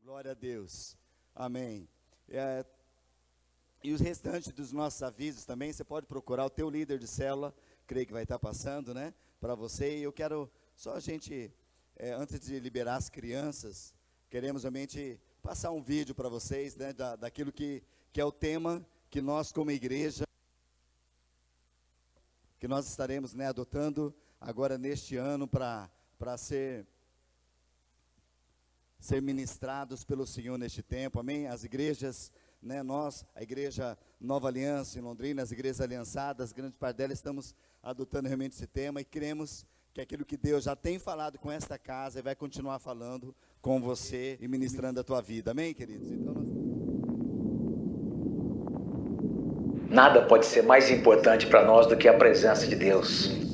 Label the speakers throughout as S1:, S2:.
S1: Glória a Deus. Amém. E os restantes dos nossos avisos também, você pode procurar o teu líder de célula, creio que vai estar passando, né, para você. E eu quero só a gente, antes de liberar as crianças, queremos realmente passar um vídeo para vocês, né, daquilo que é o tema que nós como igreja, que nós estaremos, né, adotando agora neste ano para ser ministrados pelo Senhor neste tempo, amém? As igrejas, né, nós, a igreja Nova Aliança em Londrina, as igrejas aliançadas, grande parte delas, estamos adotando realmente esse tema e cremos que aquilo que Deus já tem falado com esta casa e vai continuar falando com você e ministrando a tua vida, amém, queridos? Então
S2: Nada pode ser mais importante para nós do que a presença de Deus.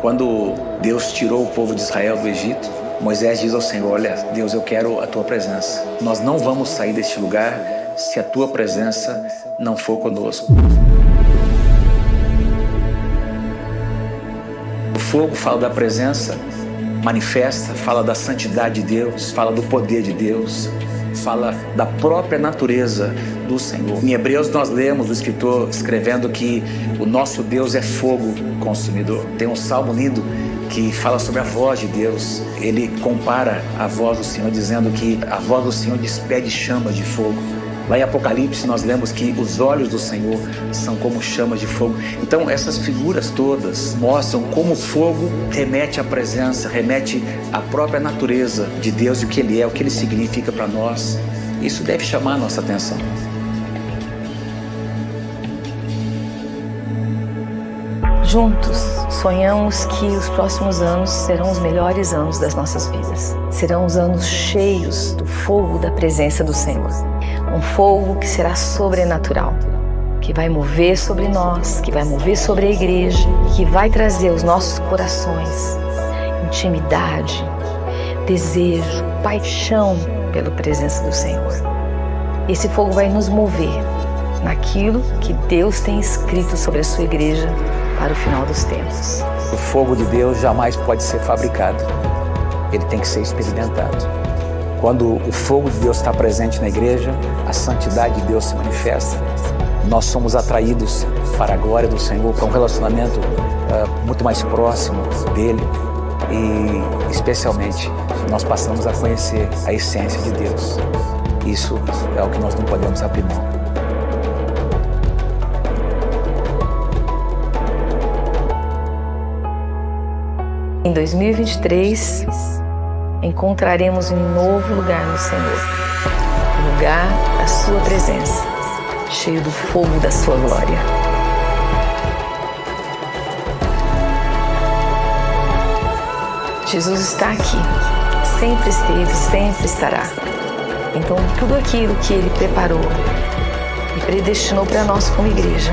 S2: Quando Deus tirou o povo de Israel do Egito, Moisés diz ao Senhor: olha, Deus, eu quero a tua presença. Nós não vamos sair deste lugar se a tua presença não for conosco. O fogo fala da presença manifesta, fala da santidade de Deus, fala do poder de Deus, fala da própria natureza do Senhor. Em Hebreus nós lemos o escritor escrevendo que o nosso Deus é fogo consumidor. Tem um salmo lindo que fala sobre a voz de Deus. Ele compara a voz do Senhor dizendo que a voz do Senhor despede chamas de fogo. Lá em Apocalipse nós lemos que os olhos do Senhor são como chamas de fogo. Então essas figuras todas mostram como o fogo remete à presença, remete à própria natureza de Deus e o que Ele é, o que Ele significa para nós. Isso deve chamar a nossa atenção.
S3: Juntos, sonhamos que os próximos anos serão os melhores anos das nossas vidas. Serão os anos cheios do fogo da presença do Senhor. Um fogo que será sobrenatural, que vai mover sobre nós, que vai mover sobre a igreja, que vai trazer aos nossos corações intimidade, desejo, paixão pela presença do Senhor. Esse fogo vai nos mover naquilo que Deus tem escrito sobre a sua igreja para o final dos tempos.
S2: O fogo de Deus jamais pode ser fabricado. Ele tem que ser experimentado. Quando o fogo de Deus está presente na igreja, a santidade de Deus se manifesta. Nós somos atraídos para a glória do Senhor, para um relacionamento muito mais próximo dEle. E, especialmente, nós passamos a conhecer a essência de Deus. Isso é o que nós não podemos abrir mão.
S3: Em 2023, encontraremos um novo lugar no Senhor, o lugar da sua presença, cheio do fogo da sua glória. Jesus está aqui, sempre esteve, sempre estará. Então, tudo aquilo que Ele preparou e predestinou para nós como igreja,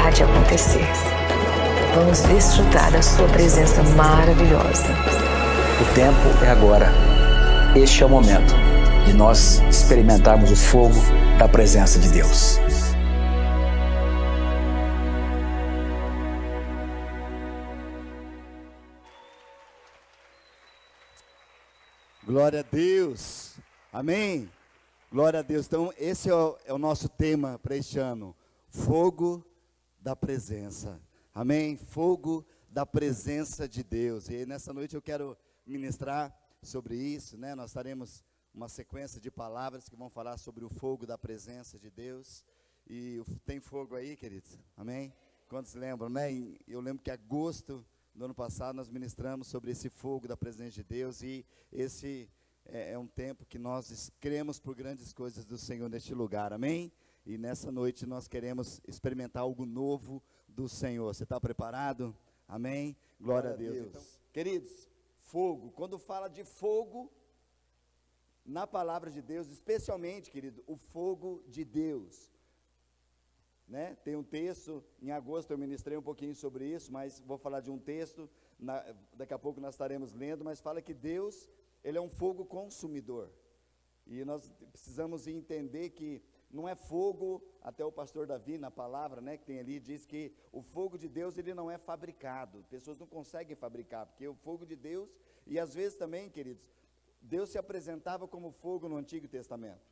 S3: há de acontecer. Vamos desfrutar da sua presença maravilhosa.
S2: O tempo é agora. Este é o momento de nós experimentarmos o fogo da presença de Deus.
S1: glória a Deus, amém? Glória a Deus. Então esse é o nosso tema para este ano, fogo da presença. Amém? Fogo da presença de Deus. E nessa noite eu quero ministrar sobre isso, né? Nós teremos uma sequência de palavras que vão falar sobre o fogo da presença de Deus. E tem fogo aí, queridos? Amém? Quantos lembram, né? Eu lembro que em agosto do ano passado nós ministramos sobre esse fogo da presença de Deus. E esse é um tempo que nós cremos por grandes coisas do Senhor neste lugar. Amém? E nessa noite nós queremos experimentar algo novo do Senhor. Você está preparado? Amém? Glória a Deus. Então, queridos, fogo. Quando fala de fogo, na palavra de Deus, especialmente, querido, o fogo de Deus. né? Tem um texto, em agosto eu ministrei um pouquinho sobre isso, mas vou falar de um texto, daqui a pouco nós estaremos lendo, mas fala que Deus, Ele é um fogo consumidor, e nós precisamos entender que não é fogo, até o pastor Davi na palavra, né, que tem ali, diz que o fogo de Deus, ele não é fabricado, pessoas não conseguem fabricar, porque o fogo de Deus, e às vezes também, queridos, Deus se apresentava como fogo no Antigo Testamento,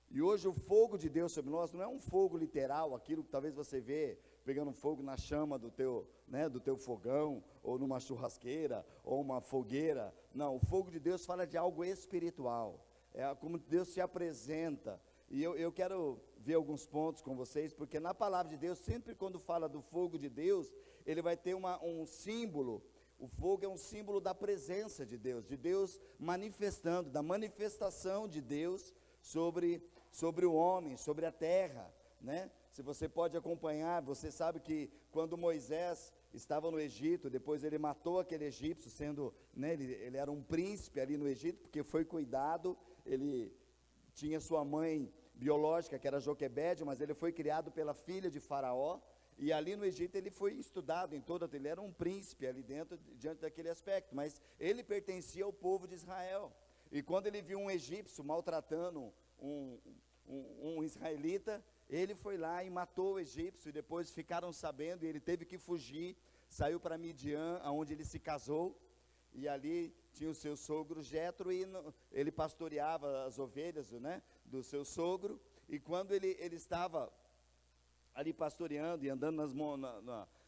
S1: e hoje o fogo de Deus sobre nós não é um fogo literal, aquilo que talvez você vê pegando fogo na chama do teu, né, do teu fogão, ou numa churrasqueira, ou uma fogueira. Não, o fogo de Deus fala de algo espiritual, é como Deus se apresenta. E eu quero ver alguns pontos com vocês, porque na palavra de Deus, sempre quando fala do fogo de Deus, ele vai ter um símbolo. O fogo é um símbolo da presença de Deus manifestando, da manifestação de Deus sobre o homem, sobre a terra, né? Se você pode acompanhar, você sabe que quando Moisés estava no Egito, depois ele matou aquele egípcio, sendo, né, ele era um príncipe ali no Egito, porque foi cuidado, ele tinha sua mãe biológica, que era Joquebede, mas ele foi criado pela filha de Faraó, e ali no Egito ele foi estudado em toda, ele era um príncipe ali dentro, diante daquele aspecto, mas ele pertencia ao povo de Israel, e quando ele viu um egípcio maltratando um israelita, ele foi lá e matou o egípcio, e depois ficaram sabendo, e ele teve que fugir, saiu para Midian, onde ele se casou, e ali tinha o seu sogro Jetro, e ele pastoreava as ovelhas, né, do seu sogro, e quando ele estava ali pastoreando e andando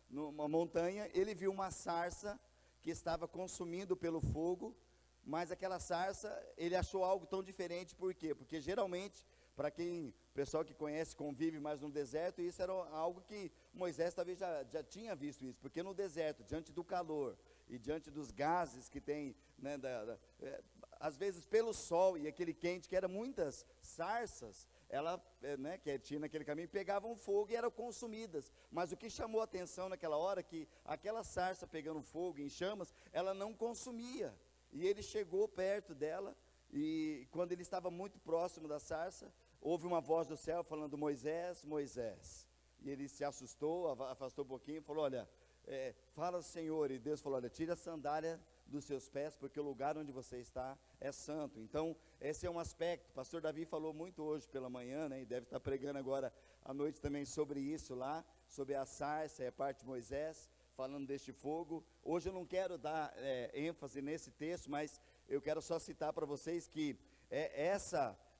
S1: numa montanha, ele viu uma sarça que estava consumindo pelo fogo, mas aquela sarça, ele achou algo tão diferente, por quê? Porque geralmente, para quem, pessoal que conhece, convive mais no deserto, isso era algo que Moisés talvez já tinha visto isso, porque no deserto, diante do calor, e diante dos gases que tem, né, às vezes pelo sol, e aquele quente, que eram muitas sarças, ela, né, que tinha naquele caminho, pegavam fogo e eram consumidas, mas o que chamou a atenção naquela hora, que aquela sarça pegando fogo em chamas, ela não consumia, e ele chegou perto dela, e quando ele estava muito próximo da sarça, houve uma voz do céu falando: Moisés, Moisés, e ele se assustou, afastou um pouquinho e falou: olha, fala Senhor, e Deus falou: olha, tira a sandália dos seus pés, porque o lugar onde você está é santo. Então, esse é um aspecto, o pastor Davi falou muito hoje pela manhã, né, e deve estar pregando agora à noite também sobre isso lá, sobre a sarça, a parte de Moisés, falando deste fogo. Hoje eu não quero dar ênfase nesse texto, mas eu quero só citar para vocês que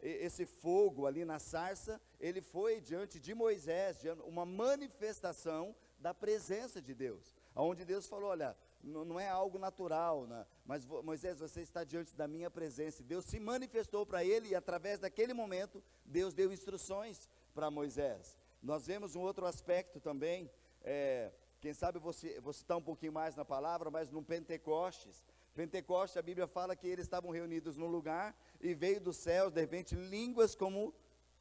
S1: esse fogo ali na sarça, ele foi diante de Moisés, uma manifestação da presença de Deus, onde Deus falou: olha, não é algo natural, né? Mas Moisés, você está diante da minha presença. Deus se manifestou para ele, e através daquele momento, Deus deu instruções para Moisés. Nós vemos um outro aspecto também, quem sabe você citar um pouquinho mais na palavra, mas no Pentecostes, a Bíblia fala que eles estavam reunidos num lugar, e veio do céu, de repente, línguas como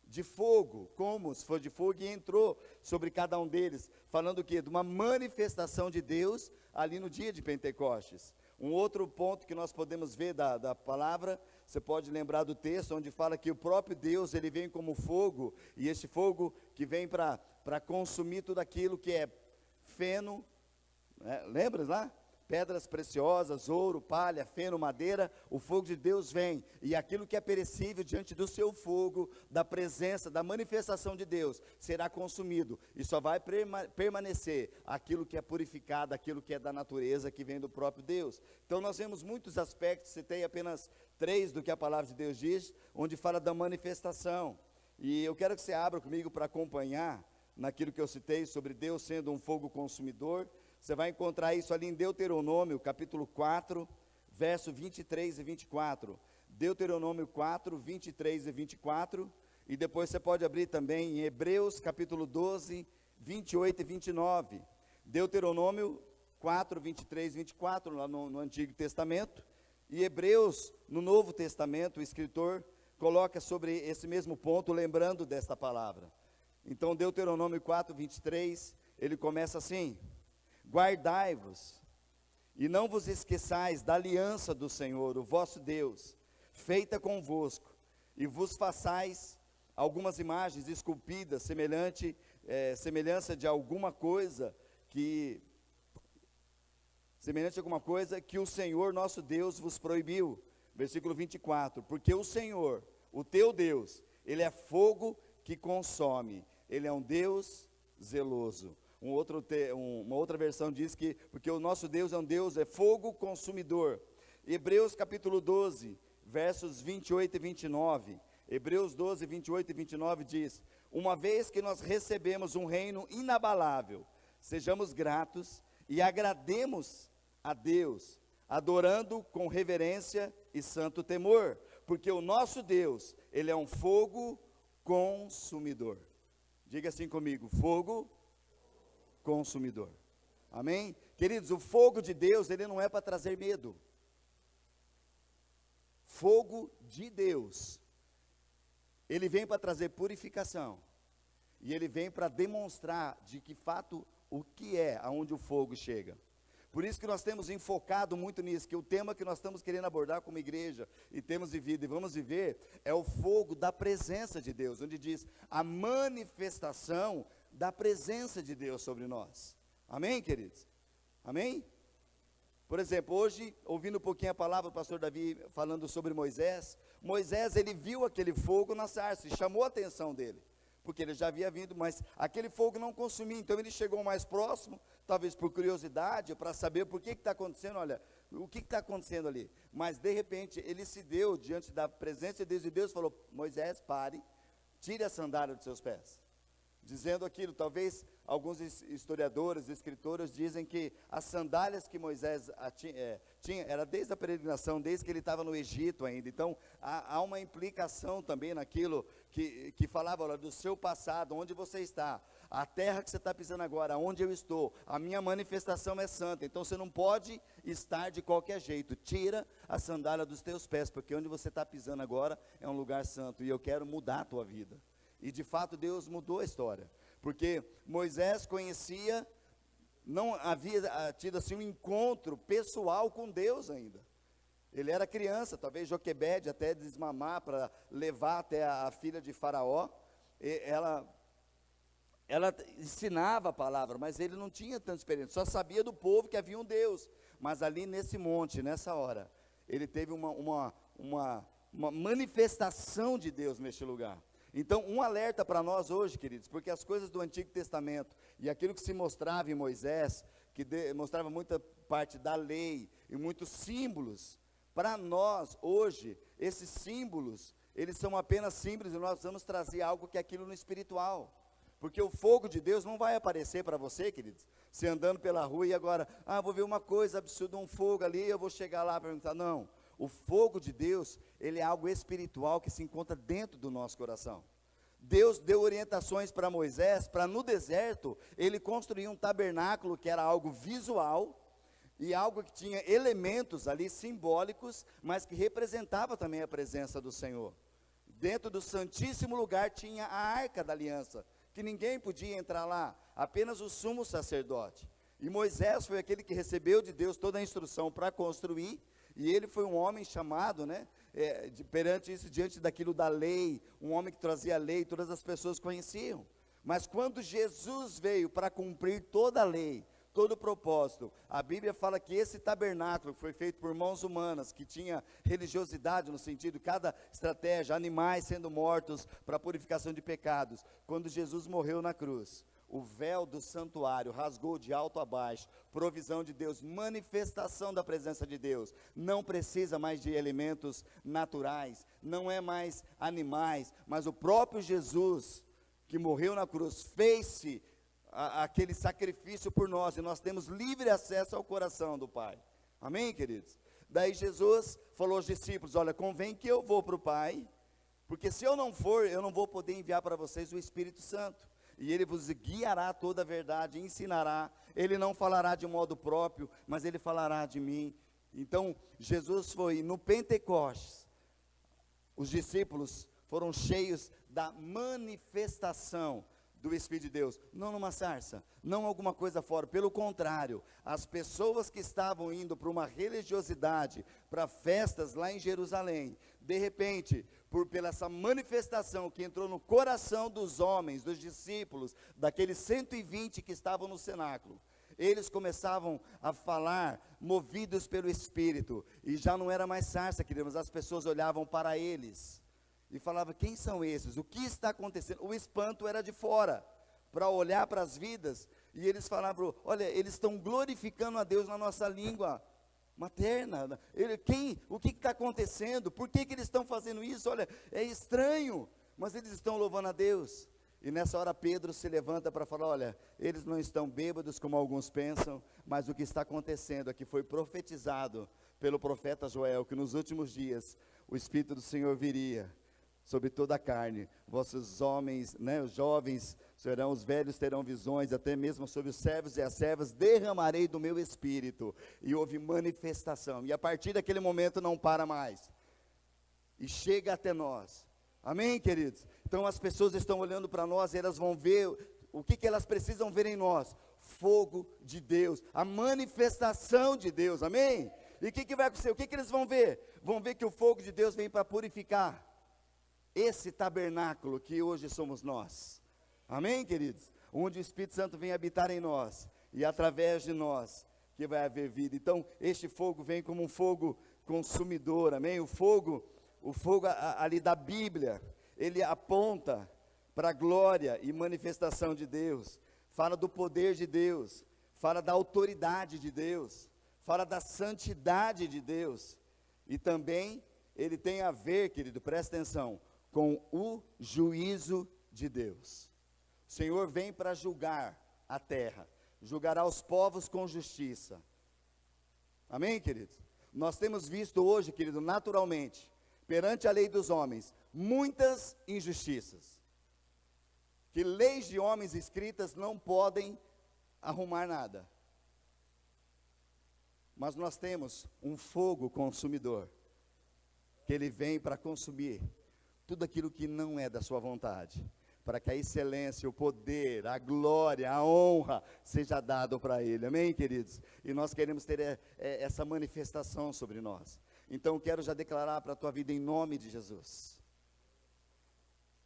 S1: de fogo, como se fosse de fogo, e entrou sobre cada um deles, falando o quê? De uma manifestação de Deus, ali no dia de Pentecostes. Um outro ponto que nós podemos ver da palavra, você pode lembrar do texto, onde fala que o próprio Deus, ele vem como fogo, e esse fogo que vem para consumir tudo aquilo que é feno, né? Lembra lá? Pedras preciosas, ouro, palha, feno, madeira, o fogo de Deus vem, e aquilo que é perecível diante do seu fogo, da presença, da manifestação de Deus, será consumido, e só vai permanecer aquilo que é purificado, aquilo que é da natureza, que vem do próprio Deus. Então nós vemos muitos aspectos, citei apenas 3 do que a palavra de Deus diz, onde fala da manifestação, e eu quero que você abra comigo para acompanhar, naquilo que eu citei, sobre Deus sendo um fogo consumidor. Você vai encontrar isso ali em Deuteronômio, capítulo 4, verso 23 e 24. Deuteronômio 4, 23 e 24. E depois você pode abrir também em Hebreus, capítulo 12, 28 e 29. Deuteronômio 4, 23 e 24, lá no Antigo Testamento. E Hebreus, no Novo Testamento, o escritor coloca sobre esse mesmo ponto, lembrando desta palavra. Então, Deuteronômio 4, 23, ele começa assim: guardai-vos, e não vos esqueçais da aliança do Senhor, o vosso Deus, feita convosco, e vos façais algumas imagens esculpidas, semelhante semelhança de alguma coisa que o Senhor nosso Deus vos proibiu. Versículo 24, porque o Senhor, o teu Deus, Ele é fogo que consome, Ele é um Deus zeloso. Uma outra versão diz que, porque o nosso Deus é um Deus, é fogo consumidor. Hebreus capítulo 12, versos 28 e 29, Hebreus 12, 28 e 29 diz, uma vez que nós recebemos um reino inabalável, sejamos gratos e agrademos a Deus, adorando com reverência e santo temor, porque o nosso Deus, Ele é um fogo consumidor. Diga assim comigo, fogo consumidor. Amém? Queridos, o fogo de Deus, ele não é para trazer medo. Fogo de Deus, ele vem para trazer purificação, e ele vem para demonstrar de que fato o que é, aonde o fogo chega. Por isso que nós temos enfocado muito nisso, que o tema que nós estamos querendo abordar como igreja, e temos vivido e vamos viver, é o fogo da presença de Deus, onde diz a manifestação da presença de Deus sobre nós. Amém, queridos? Amém? Por exemplo, hoje, ouvindo um pouquinho a palavra do pastor Davi falando sobre Moisés, ele viu aquele fogo na sarça e chamou a atenção dele, porque ele já havia vindo, mas aquele fogo não consumia, então ele chegou mais próximo, talvez por curiosidade, para saber por que está acontecendo, olha, o que está acontecendo ali, mas de repente ele se deu diante da presença de Deus, e Deus falou, Moisés, pare, tire a sandália dos seus pés, dizendo aquilo. Talvez alguns historiadores, escritores dizem que as sandálias que Moisés tinha, era desde a peregrinação, desde que ele estava no Egito ainda. Então, há uma implicação também naquilo que falava, olha, do seu passado, onde você está, a terra que você está pisando agora, onde eu estou, a minha manifestação é santa, então você não pode estar de qualquer jeito, tira a sandália dos teus pés, porque onde você está pisando agora é um lugar santo, e eu quero mudar a tua vida. E de fato Deus mudou a história, porque Moisés conhecia, não havia tido assim um encontro pessoal com Deus ainda. Ele era criança, talvez Joquebede até desmamar para levar até a filha de Faraó, ela ensinava a palavra, mas ele não tinha tanta experiência, só sabia do povo que havia um Deus, mas ali nesse monte, nessa hora, ele teve uma manifestação de Deus neste lugar. Então, um alerta para nós hoje, queridos, porque as coisas do Antigo Testamento, e aquilo que se mostrava em Moisés, que mostrava muita parte da lei, e muitos símbolos, para nós hoje, esses símbolos, eles são apenas símbolos, e nós precisamos trazer algo que é aquilo no espiritual, porque o fogo de Deus não vai aparecer para você, queridos, você andando pela rua e agora, vou ver uma coisa absurda, um fogo ali, eu vou chegar lá para perguntar, não. O fogo de Deus, ele é algo espiritual que se encontra dentro do nosso coração. Deus deu orientações para Moisés, para no deserto, ele construir um tabernáculo que era algo visual, e algo que tinha elementos ali simbólicos, mas que representava também a presença do Senhor. Dentro do santíssimo lugar tinha a arca da aliança, que ninguém podia entrar lá, apenas o sumo sacerdote. E Moisés foi aquele que recebeu de Deus toda a instrução para construir, e ele foi um homem chamado, perante isso, diante daquilo da lei, um homem que trazia a lei, todas as pessoas conheciam. Mas quando Jesus veio para cumprir toda a lei, todo o propósito, a Bíblia fala que esse tabernáculo foi feito por mãos humanas, que tinha religiosidade no sentido, cada estratégia, animais sendo mortos para purificação de pecados. Quando Jesus morreu na cruz, o véu do santuário rasgou de alto a baixo, provisão de Deus, manifestação da presença de Deus, não precisa mais de elementos naturais, não é mais animais, mas o próprio Jesus, que morreu na cruz, fez-se aquele sacrifício por nós, e nós temos livre acesso ao coração do Pai, amém, queridos? Daí Jesus falou aos discípulos, olha, convém que eu vou para o Pai, porque se eu não for, eu não vou poder enviar para vocês o Espírito Santo, e ele vos guiará toda a verdade, ensinará, ele não falará de modo próprio, mas ele falará de mim. Então, Jesus foi no Pentecostes, os discípulos foram cheios da manifestação do Espírito de Deus, não numa sarça, não alguma coisa fora, pelo contrário, as pessoas que estavam indo para uma religiosidade, para festas lá em Jerusalém, de repente, pela essa manifestação que entrou no coração dos homens, dos discípulos, daqueles 120 que estavam no cenáculo. Eles começavam a falar, movidos pelo Espírito, e já não era mais sarça, queridos, as pessoas olhavam para eles, e falavam, quem são esses? O que está acontecendo? O espanto era de fora, para olhar para as vidas, e eles falavam, olha, eles estão glorificando a Deus na nossa língua materna. O que está acontecendo? Por que eles estão fazendo isso? Olha, é estranho, mas eles estão louvando a Deus. E nessa hora Pedro se levanta para falar, olha, eles não estão bêbados como alguns pensam, mas o que está acontecendo aqui foi profetizado pelo profeta Joel, que nos últimos dias o Espírito do Senhor viria sobre toda a carne, vossos homens, né, os jovens serão, os velhos terão visões, até mesmo sobre os servos e as servas derramarei do meu Espírito. E houve manifestação, e a partir daquele momento não para mais, e chega até nós. Amém, queridos? Então as pessoas estão olhando para nós, e elas vão ver, o que elas precisam ver em nós? Fogo de Deus, a manifestação de Deus, amém? E o que vai acontecer? O que eles vão ver? Vão ver que o fogo de Deus vem para purificar esse tabernáculo que hoje somos nós, amém, queridos? Onde o Espírito Santo vem habitar em nós, e através de nós, que vai haver vida. Então este fogo vem como um fogo consumidor, amém? O fogo ali da Bíblia, ele aponta para a glória e manifestação de Deus, fala do poder de Deus, fala da autoridade de Deus, fala da santidade de Deus, e também ele tem a ver, querido, presta atenção, com o juízo de Deus. O Senhor vem para julgar a terra, julgará os povos com justiça, amém, queridos? Nós temos visto hoje, querido, naturalmente, perante a lei dos homens, muitas injustiças, que leis de homens escritas não podem arrumar nada, mas nós temos um fogo consumidor, que ele vem para consumir tudo aquilo que não é da sua vontade, para que a excelência, o poder, a glória, a honra seja dado para ele, amém, queridos? E nós queremos ter essa manifestação sobre nós. Então quero já declarar para a tua vida em nome de Jesus,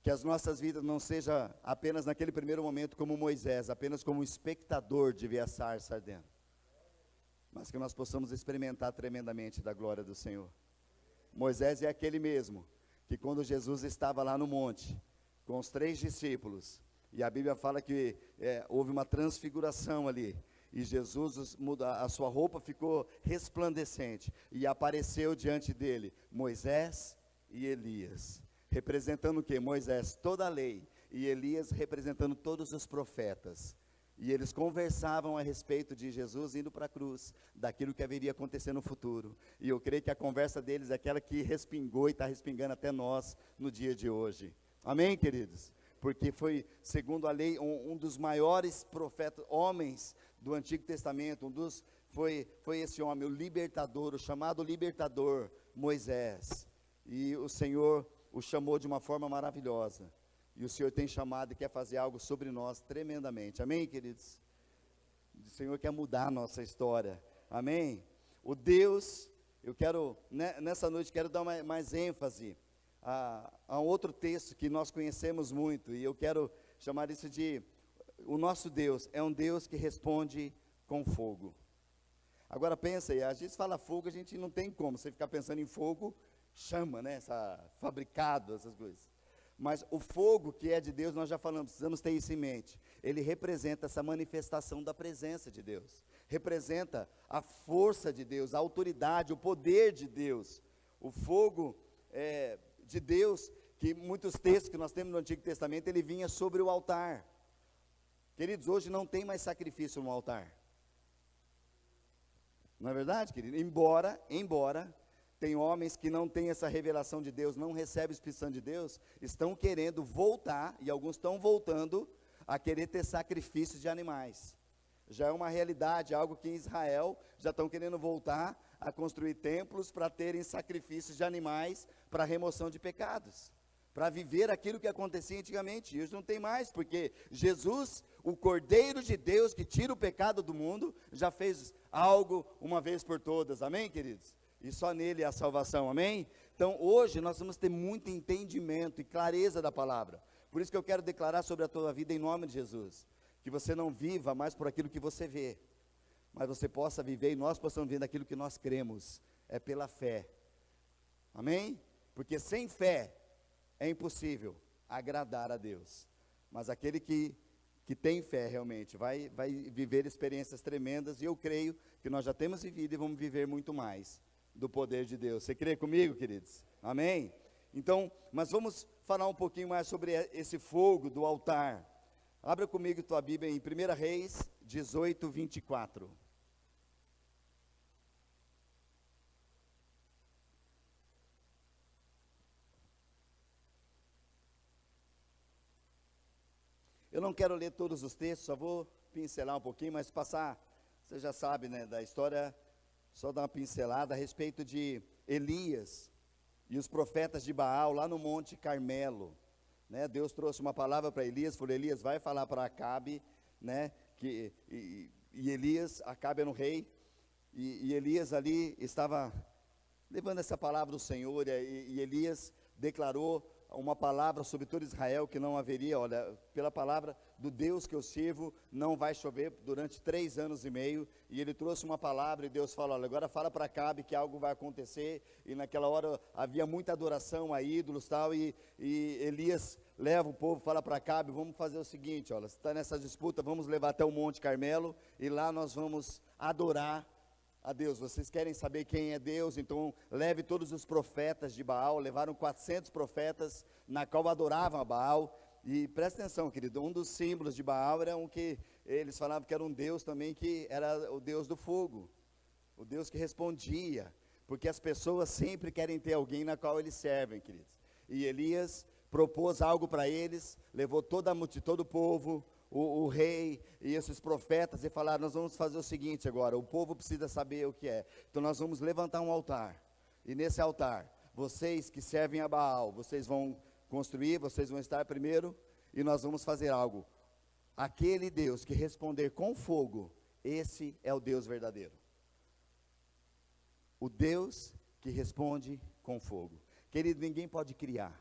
S1: que as nossas vidas não sejam apenas naquele primeiro momento como Moisés, apenas como um espectador de ver a sarça ardendo, mas que nós possamos experimentar tremendamente da glória do Senhor. Moisés é aquele mesmo, que quando Jesus estava lá no monte, com os 3 discípulos, e a Bíblia fala que houve uma transfiguração ali, e Jesus, a sua roupa ficou resplandecente, e apareceu diante dele, Moisés e Elias, representando o quê? Moisés, toda a lei, e Elias representando todos os profetas, e eles conversavam a respeito de Jesus indo para a cruz, daquilo que haveria acontecer no futuro, e eu creio que a conversa deles é aquela que respingou e está respingando até nós, no dia de hoje, amém, queridos? Porque foi, segundo a lei, um dos maiores profetas, homens do Antigo Testamento, foi esse homem, o libertador, o chamado libertador, Moisés, e o Senhor o chamou de uma forma maravilhosa, e o Senhor tem chamado e quer fazer algo sobre nós tremendamente, amém, queridos? O Senhor quer mudar a nossa história, amém? O Deus, eu quero, nessa noite, quero dar mais ênfase a outro texto que nós conhecemos muito, e eu quero chamar isso de, o nosso Deus é um Deus que responde com fogo. Agora pensa aí, a gente fala fogo, a gente não tem como, você ficar pensando em fogo, chama, né, fabricado, essas coisas. Mas o fogo que é de Deus, nós já falamos, precisamos ter isso em mente. Ele representa essa manifestação da presença de Deus. Representa a força de Deus, a autoridade, o poder de Deus. O fogo de Deus, que muitos textos que nós temos no Antigo Testamento, ele vinha sobre o altar. Queridos, hoje não tem mais sacrifício no altar. Não é verdade, querido? Embora tem homens que não têm essa revelação de Deus, não recebem a Espírito Santo de Deus, estão querendo voltar, e alguns estão voltando, a querer ter sacrifícios de animais. Já é uma realidade, algo que em Israel já estão querendo voltar a construir templos para terem sacrifícios de animais para remoção de pecados, para viver aquilo que acontecia antigamente. E hoje não tem mais, porque Jesus, o Cordeiro de Deus que tira o pecado do mundo, já fez algo uma vez por todas, amém, queridos? e só nele há salvação, amém? Então hoje nós vamos ter muito entendimento e clareza da palavra, por isso que eu quero declarar sobre a tua vida em nome de Jesus, que você não viva mais por aquilo que você vê, mas você possa viver e nós possamos viver daquilo que nós cremos, é pela fé, amém? Porque sem fé é impossível agradar a Deus, mas aquele que tem fé realmente vai viver experiências tremendas, e eu creio que nós já temos vivido e vamos viver muito mais do poder de Deus. Você crê comigo, queridos? Amém? Então, mas vamos falar um pouquinho mais sobre esse fogo do altar. Abra comigo tua Bíblia em 1 Reis 18, 24. Eu não quero ler todos os textos, só vou pincelar um pouquinho, mas passar, você já sabe, né, da história, só dar uma pincelada a respeito de Elias e os profetas de Baal lá no Monte Carmelo, né? Deus trouxe uma palavra para Elias, falou: Elias, vai falar para Acabe, né, e Elias, Acabe era um rei, e Elias ali estava levando essa palavra do Senhor, e Elias declarou uma palavra sobre todo Israel, que não haveria, olha, pela palavra do Deus que eu sirvo, não vai chover durante 3 anos e meio, e ele trouxe uma palavra, e Deus falou: olha, agora fala para Acabe que algo vai acontecer, e naquela hora havia muita adoração a ídolos, tal, e Elias leva o povo, fala para Acabe: vamos fazer o seguinte, olha, você está nessa disputa, vamos levar até o Monte Carmelo, e lá nós vamos adorar a Deus. Vocês querem saber quem é Deus? Então leve todos os profetas de Baal. Levaram 400 profetas, na qual adoravam a Baal. E presta atenção, querido, um dos símbolos de Baal era um que eles falavam que era um Deus também, que era o Deus do fogo, o Deus que respondia, porque as pessoas sempre querem ter alguém na qual eles servem, queridos. E Elias propôs algo para eles, levou toda a multidão, todo o povo, o rei e esses profetas, e falaram: nós vamos fazer o seguinte agora, o povo precisa saber o que é, então nós vamos levantar um altar, e nesse altar, vocês que servem a Baal, vocês vão construir, vocês vão estar primeiro, e nós vamos fazer algo, aquele Deus que responder com fogo, esse é o Deus verdadeiro, o Deus que responde com fogo. Querido, ninguém pode criar,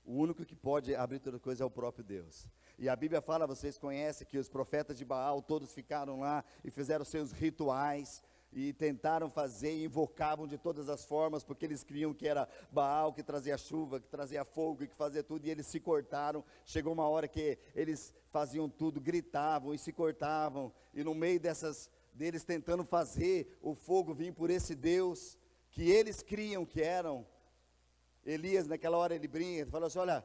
S1: o único que pode abrir toda coisa é o próprio Deus. E a Bíblia fala, vocês conhecem, que os profetas de Baal todos ficaram lá e fizeram seus rituais, e tentaram fazer, e invocavam de todas as formas, porque eles criam que era Baal que trazia chuva, que trazia fogo, que fazia tudo, e eles se cortaram. Chegou uma hora que eles faziam tudo, gritavam e se cortavam, e no meio deles tentando fazer o fogo vir por esse Deus, que eles criam que eram, Elias naquela hora ele brinca, falou assim: olha,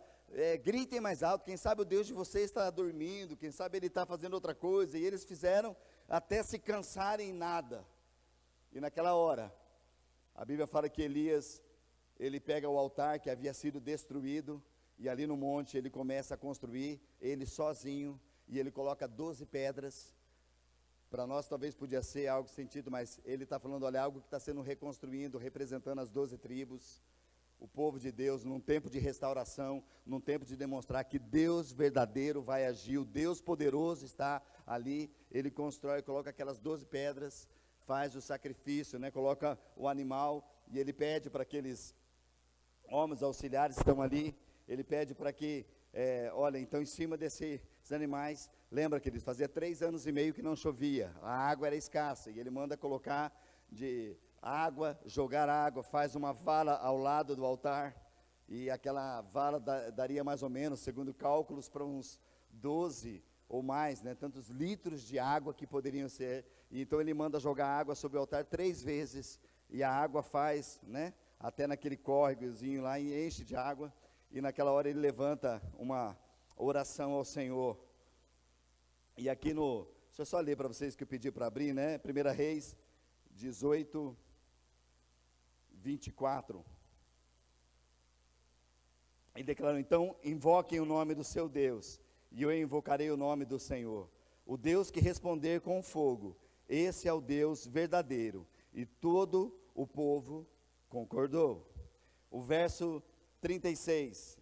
S1: gritem mais alto, quem sabe o Deus de vocês está dormindo, quem sabe ele está fazendo outra coisa. E eles fizeram até se cansarem em nada. E naquela hora, a Bíblia fala que Elias, ele pega o altar que havia sido destruído, e ali no monte ele começa a construir, ele sozinho, e ele coloca 12 pedras, para nós talvez podia ser algo sentido, mas ele está falando, olha, algo que está sendo reconstruindo, representando as 12 tribos, o povo de Deus, num tempo de restauração, num tempo de demonstrar que Deus verdadeiro vai agir, o Deus poderoso está ali. Ele constrói, coloca aquelas 12 pedras, faz o sacrifício, né? Coloca o animal, e ele pede para aqueles homens auxiliares que estão ali, ele pede para que, olha, então em cima desses animais, lembra que eles fazia 3 anos e meio que não chovia, a água era escassa, e ele manda colocar de água, jogar água, faz uma vala ao lado do altar, e aquela vala daria mais ou menos, segundo cálculos, para uns 12 ou mais, né, tantos litros de água que poderiam ser. E então ele manda jogar água sobre o altar 3 vezes, e a água faz, né, até naquele córregozinho lá, e enche de água, e naquela hora ele levanta uma oração ao Senhor. E aqui deixa eu só ler para vocês que eu pedi para abrir, né, 1 Reis 18, 24, ele declarou: então invoquem o nome do seu Deus, e eu invocarei o nome do Senhor, o Deus que responder com fogo, esse é o Deus verdadeiro. E todo o povo concordou. O verso 36,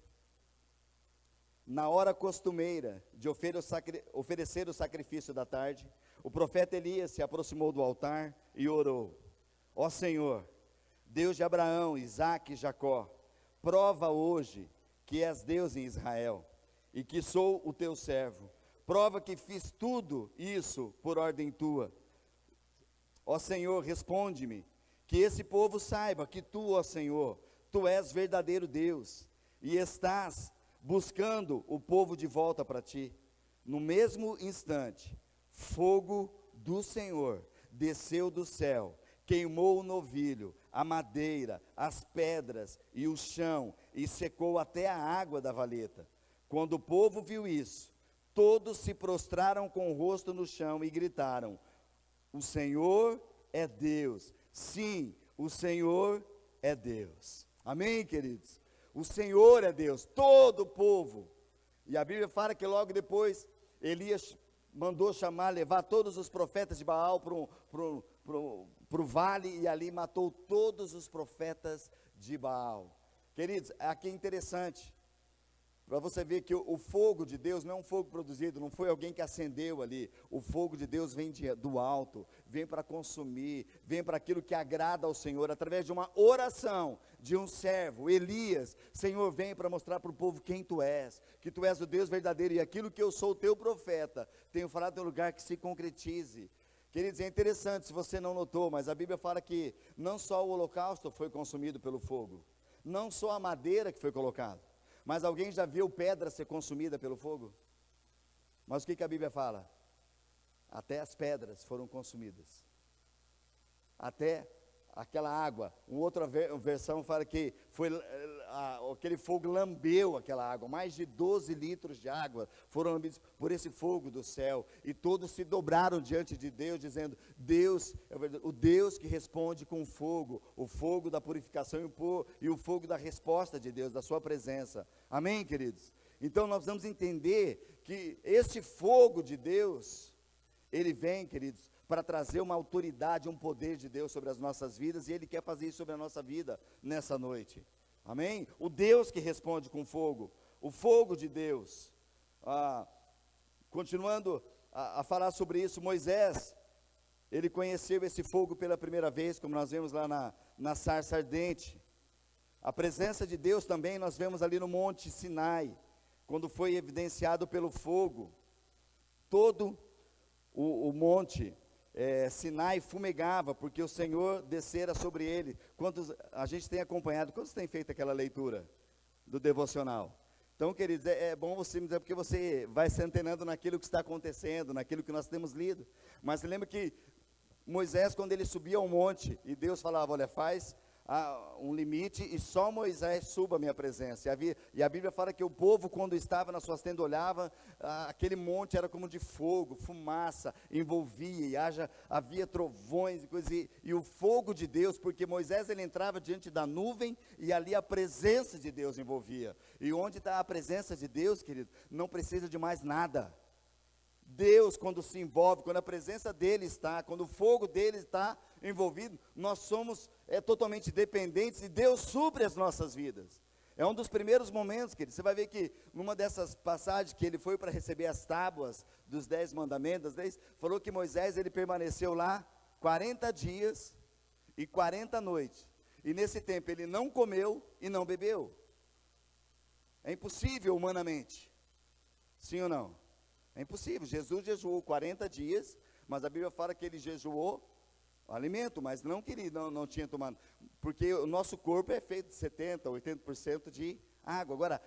S1: na hora costumeira de oferecer o sacrifício da tarde, o profeta Elias se aproximou do altar e orou: ó Senhor, Deus de Abraão, Isaque e Jacó, prova hoje que és Deus em Israel, e que sou o teu servo. Prova que fiz tudo isso por ordem tua. Ó Senhor, responde-me, que esse povo saiba que tu, ó Senhor, tu és verdadeiro Deus, e estás buscando o povo de volta para ti. No mesmo instante, fogo do Senhor desceu do céu, queimou o novilho, a madeira, as pedras e o chão, e secou até a água da valeta. Quando o povo viu isso, todos se prostraram com o rosto no chão e gritaram: o Senhor é Deus. Sim, o Senhor é Deus. Amém, queridos? O Senhor é Deus, todo o povo. E a Bíblia fala que logo depois, Elias mandou levar todos os profetas de Baal para o vale, e ali matou todos os profetas de Baal. Queridos, aqui é interessante, para você ver que o fogo de Deus não é um fogo produzido, não foi alguém que acendeu ali. O fogo de Deus vem do alto, vem para consumir, vem para aquilo que agrada ao Senhor, através de uma oração de um servo, Elias. Senhor, vem para mostrar para o povo quem tu és, que tu és o Deus verdadeiro, e aquilo que eu sou, o teu profeta, tenho falado em teu lugar, que se concretize. Queridos, é interessante, se você não notou, mas a Bíblia fala que não só o holocausto foi consumido pelo fogo, não só a madeira que foi colocada, mas alguém já viu pedra ser consumida pelo fogo? Mas o que a Bíblia fala? Até as pedras foram consumidas, até aquela água. Uma outra versão fala que aquele fogo lambeu aquela água. Mais de 12 litros de água foram lambidos por esse fogo do céu, e todos se dobraram diante de Deus, dizendo: Deus é o Deus que responde com fogo, o fogo da purificação e o fogo da resposta de Deus, da sua presença. Amém, queridos? Então nós vamos entender que esse fogo de Deus, ele vem, queridos, para trazer uma autoridade, um poder de Deus sobre as nossas vidas, e Ele quer fazer isso sobre a nossa vida nessa noite. Amém? O Deus que responde com fogo, o fogo de Deus. Continuando a falar sobre isso, Moisés, ele conheceu esse fogo pela primeira vez, como nós vemos lá na sarça ardente. A presença de Deus também nós vemos ali no Monte Sinai, quando foi evidenciado pelo fogo. Todo o monte Sinai fumegava, porque o Senhor descera sobre ele. Quantos a gente tem acompanhado, quantos tem feito aquela leitura do devocional? Então, queridos, é bom você me dizer, porque você vai se antenando naquilo que está acontecendo, naquilo que nós temos lido. Mas você lembra que Moisés, quando ele subia ao monte, e Deus falava: olha, faz um limite, e só Moisés suba a minha presença. E a Bíblia fala que o povo, quando estava nas suas tendas, olhava, aquele monte era como de fogo, fumaça, envolvia, e havia trovões e coisas, e o fogo de Deus, porque Moisés ele entrava diante da nuvem, e ali a presença de Deus envolvia. E onde está a presença de Deus, querido, não precisa de mais nada. Deus, quando se envolve, quando a presença dele está, quando o fogo dele está envolvido, nós somos totalmente dependentes, e Deus supre as nossas vidas. É um dos primeiros momentos, querido. Você vai ver que numa dessas passagens que ele foi para receber as tábuas dos 10 mandamentos, falou que Moisés ele permaneceu lá 40 dias e 40 noites, e nesse tempo ele não comeu e não bebeu. É impossível humanamente, sim ou não? É impossível. Jesus jejuou 40 dias, mas a Bíblia fala que ele jejuou alimento, mas não que ele não tinha tomado, porque o nosso corpo é feito de 70%, 80% de água. Agora,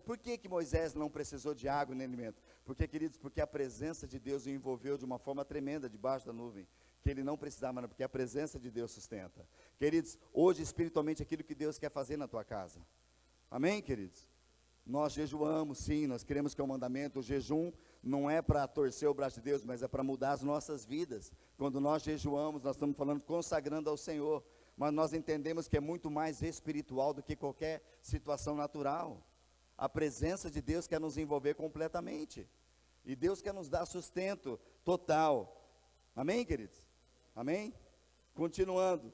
S1: por que Moisés não precisou de água nem alimento? Porque, queridos, porque a presença de Deus o envolveu de uma forma tremenda debaixo da nuvem, que ele não precisava, porque a presença de Deus sustenta. Queridos, hoje espiritualmente aquilo que Deus quer fazer na tua casa. Amém, queridos? Nós jejuamos, sim, nós queremos que é um mandamento. O jejum não é para torcer o braço de Deus, mas é para mudar as nossas vidas. Quando nós jejuamos, nós estamos falando consagrando ao Senhor, mas nós entendemos que é muito mais espiritual do que qualquer situação natural. A presença de Deus quer nos envolver completamente, e Deus quer nos dar sustento total. Amém, queridos? Amém? Continuando,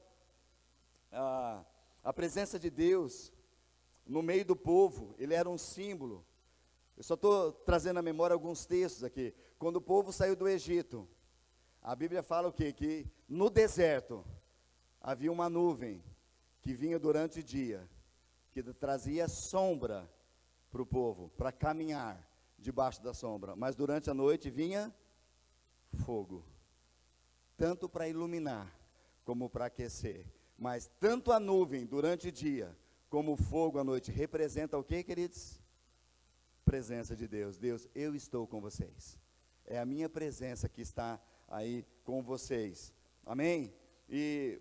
S1: a presença de Deus no meio do povo, ele era um símbolo. Eu só estou trazendo à memória alguns textos aqui. Quando o povo saiu do Egito, a Bíblia fala o quê? Que no deserto havia uma nuvem que vinha durante o dia, que trazia sombra para o povo, para caminhar debaixo da sombra, mas durante a noite vinha fogo, tanto para iluminar, como para aquecer, mas tanto a nuvem durante o dia, como o fogo à noite, representa o que, queridos? Presença de Deus. Deus, eu estou com vocês, é a minha presença que está aí com vocês, amém? E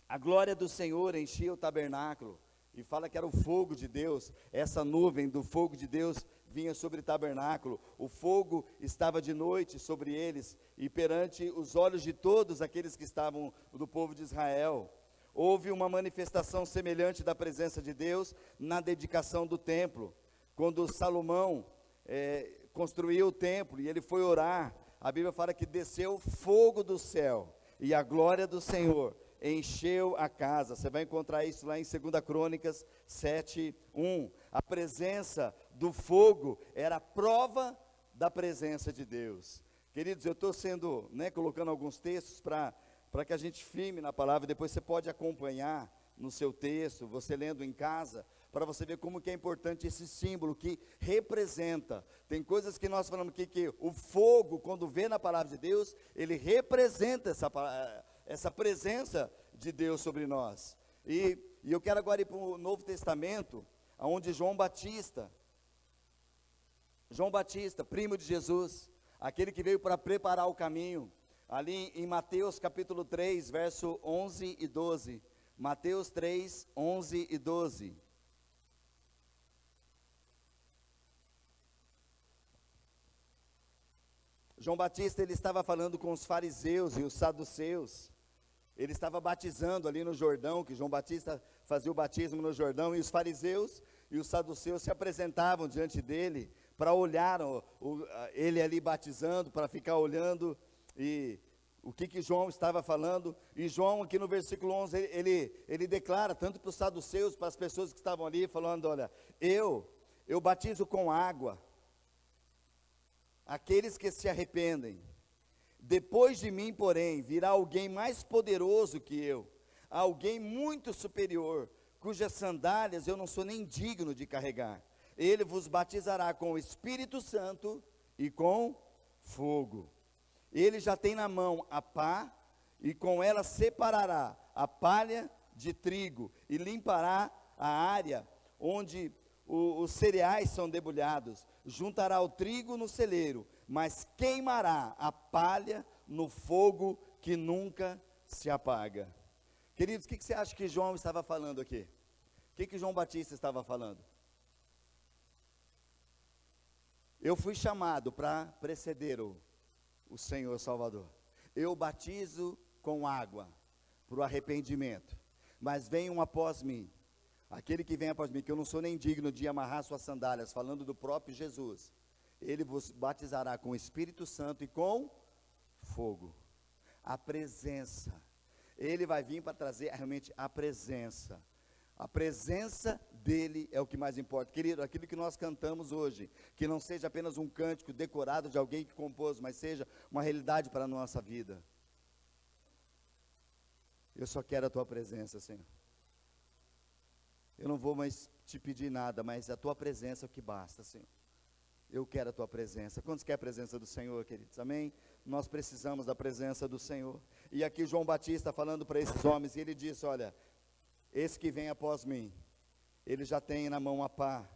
S1: a glória do Senhor enchia o tabernáculo, e fala que era o fogo de Deus, essa nuvem do fogo de Deus vinha sobre o tabernáculo, o fogo estava de noite sobre eles, e perante os olhos de todos aqueles que estavam do povo de Israel, houve uma manifestação semelhante da presença de Deus na dedicação do templo, quando Salomão construiu o templo, e ele foi orar, a Bíblia fala que desceu fogo do céu, e a glória do Senhor encheu a casa. Você vai encontrar isso lá em 2 Crônicas 7:1. A presença do fogo era a prova da presença de Deus. Queridos, eu estou colocando alguns textos para que a gente firme na palavra, depois você pode acompanhar no seu texto, você lendo em casa, para você ver como que é importante esse símbolo que representa. Tem coisas que nós falamos que o fogo, quando vê na palavra de Deus, ele representa essa presença de Deus sobre nós. E eu quero agora ir para o Novo Testamento, onde João Batista, primo de Jesus, aquele que veio para preparar o caminho, ali em Mateus capítulo 3, verso 11 e 12, Mateus 3, 11 e 12, João Batista, ele estava falando com os fariseus e os saduceus, ele estava batizando ali no Jordão, que João Batista fazia o batismo no Jordão, e os fariseus e os saduceus se apresentavam diante dele, para olhar ele ali batizando, para ficar olhando, e o que João estava falando, e João aqui no versículo 11, ele declara, tanto para os saduceus, para as pessoas que estavam ali, falando, olha, eu batizo com água, aqueles que se arrependem, depois de mim, porém, virá alguém mais poderoso que eu, alguém muito superior, cujas sandálias eu não sou nem digno de carregar. Ele vos batizará com o Espírito Santo e com fogo. Ele já tem na mão a pá, e com ela separará a palha de trigo, e limpará a área onde os cereais são debulhados, juntará o trigo no celeiro, mas queimará a palha no fogo que nunca se apaga. Queridos, o que você acha que João estava falando aqui? O que João Batista estava falando? Eu fui chamado para preceder o Senhor Salvador. Eu batizo com água para o arrependimento, mas vem um após mim, aquele que vem após mim, que eu não sou nem digno de amarrar suas sandálias, falando do próprio Jesus. Ele vos batizará com o Espírito Santo e com fogo. A presença. Ele vai vir para trazer realmente a presença. A presença dele é o que mais importa. Querido, aquilo que nós cantamos hoje, que não seja apenas um cântico decorado de alguém que compôs, mas seja uma realidade para a nossa vida. Eu só quero a tua presença, Senhor. Eu não vou mais te pedir nada, mas a tua presença é o que basta, Senhor. Eu quero a tua presença. Quantos querem a presença do Senhor, queridos? Amém? Nós precisamos da presença do Senhor. E aqui João Batista falando para esses homens, e ele disse, olha, esse que vem após mim, ele já tem na mão a pá,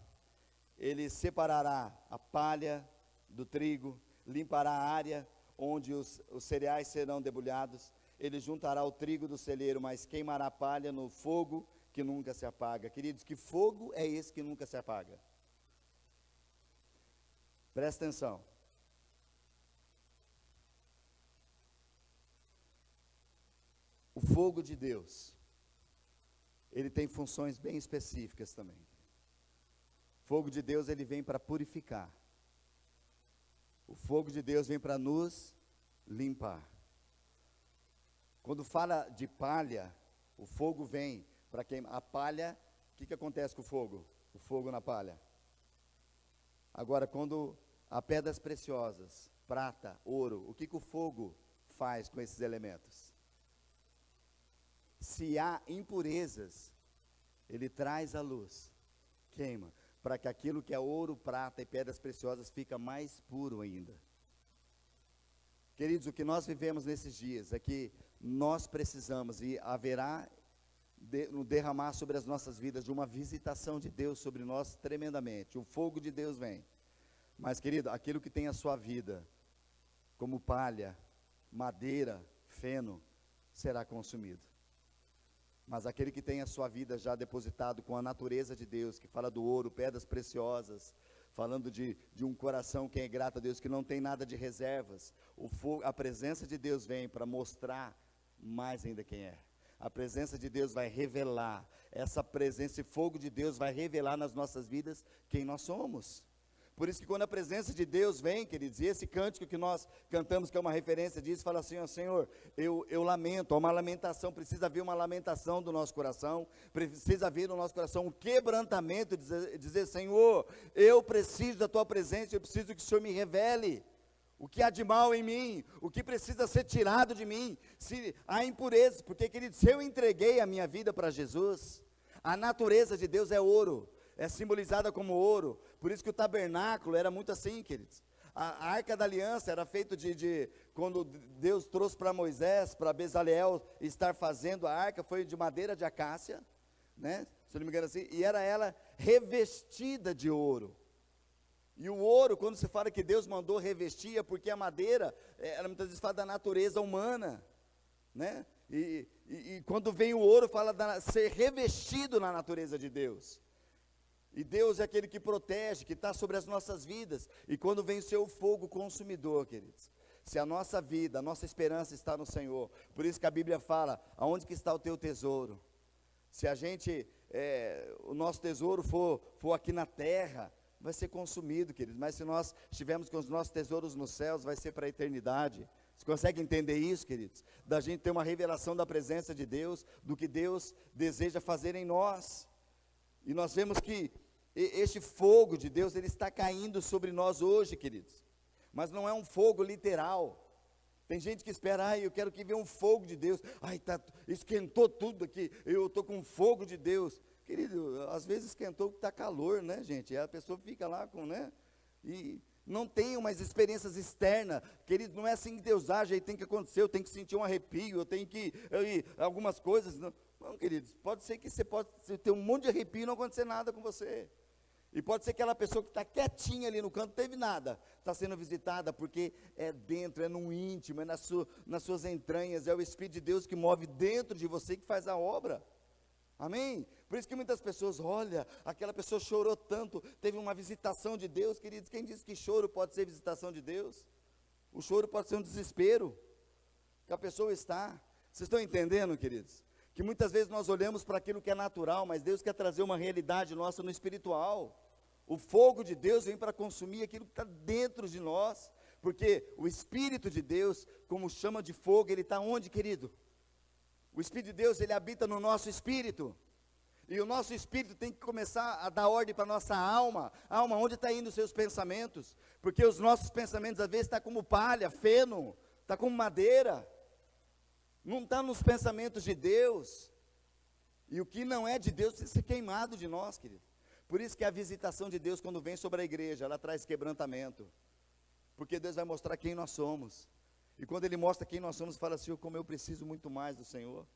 S1: ele separará a palha do trigo, limpará a área onde os cereais serão debulhados, ele juntará o trigo do celeiro, mas queimará a palha no fogo que nunca se apaga. Queridos, que fogo é esse que nunca se apaga? Presta atenção. O fogo de Deus, ele tem funções bem específicas também. O fogo de Deus, ele vem para purificar. O fogo de Deus vem para nos limpar. Quando fala de palha, o fogo vem para queimar. A palha, o que acontece com o fogo? O fogo na palha. Agora, quando há pedras preciosas, prata, ouro, o que o fogo faz com esses elementos? se há impurezas, ele traz a luz, queima, para que aquilo que é ouro, prata e pedras preciosas fica mais puro ainda. Queridos, o que nós vivemos nesses dias é que nós precisamos, e haverá no derramar sobre as nossas vidas de uma visitação de Deus sobre nós tremendamente. O fogo de Deus vem. Mas, querido, aquilo que tem a sua vida, como palha, madeira, feno, será consumido. Mas aquele que tem a sua vida já depositado com a natureza de Deus, que fala do ouro, pedras preciosas, falando de um coração que é grato a Deus, que não tem nada de reservas, o fogo, a presença de Deus vem para mostrar mais ainda quem é. A presença de Deus vai revelar, essa presença e fogo de Deus vai revelar nas nossas vidas quem nós somos. Por isso que quando a presença de Deus vem, queridos, e esse cântico que nós cantamos, que é uma referência disso, fala assim, ó Senhor, eu lamento, uma lamentação, precisa haver uma lamentação do nosso coração, precisa haver no nosso coração um quebrantamento, dizer Senhor, eu preciso da tua presença, eu preciso que o Senhor me revele o que há de mal em mim, o que precisa ser tirado de mim, se há impurezas, porque, querido, se eu entreguei a minha vida para Jesus, a natureza de Deus é ouro, é simbolizada como ouro, por isso que o tabernáculo era muito assim, queridos. A arca da aliança era feita quando Deus trouxe para Moisés, para Bezaleel estar fazendo a arca, foi de madeira de acácia, né? Se eu não me engano assim, e era ela revestida de ouro. E o ouro, quando se fala que Deus mandou revestir, é porque a madeira, ela muitas vezes fala da natureza humana, né? E quando vem o ouro, fala de ser revestido na natureza de Deus. E Deus é aquele que protege, que está sobre as nossas vidas. E quando vem o seu fogo consumidor, queridos, se a nossa vida, a nossa esperança está no Senhor, por isso que a Bíblia fala, aonde que está o teu tesouro? Se a gente, o nosso tesouro for aqui na terra, vai ser consumido, queridos, mas se nós estivermos com os nossos tesouros nos céus, vai ser para a eternidade. Você consegue entender isso, queridos? Da gente ter uma revelação da presença de Deus, do que Deus deseja fazer em nós. E nós vemos que este fogo de Deus, ele está caindo sobre nós hoje, queridos, mas não é um fogo literal. Tem gente que espera, eu quero que venha um fogo de Deus, esquentou tudo aqui, eu estou com fogo de Deus. Querido, às vezes esquentou porque está calor, né, gente? E a pessoa fica lá com, né? E não tem umas experiências externas, querido, não é assim que Deus age, aí tem que acontecer, eu tenho que sentir um arrepio, eu tenho que, algumas coisas, não, queridos, pode ser que você pode ter um monte de arrepio e não acontecer nada com você. E pode ser que aquela pessoa que está quietinha ali no canto, não teve nada, está sendo visitada, porque é dentro, é no íntimo, é nas suas entranhas, é o Espírito de Deus que move dentro de você, que faz a obra. Amém? Por isso que muitas pessoas, olha, aquela pessoa chorou tanto, teve uma visitação de Deus, queridos, quem diz que choro pode ser visitação de Deus? O choro pode ser um desespero, que a pessoa está. Vocês estão entendendo, queridos? Que muitas vezes nós olhamos para aquilo que é natural, mas Deus quer trazer uma realidade nossa no espiritual. O fogo de Deus vem para consumir aquilo que está dentro de nós, porque o Espírito de Deus, como chama de fogo, ele está onde, querido? O Espírito de Deus, ele habita no nosso espírito, e o nosso espírito tem que começar a dar ordem para a nossa alma. Alma, onde está indo os seus pensamentos? Porque os nossos pensamentos às vezes estão como palha, feno, está como madeira, não está nos pensamentos de Deus, e o que não é de Deus precisa ser queimado de nós, querido. Por isso que a visitação de Deus, quando vem sobre a igreja, ela traz quebrantamento, porque Deus vai mostrar quem nós somos. E quando Ele mostra quem nós somos, fala assim, como eu preciso muito mais do Senhor.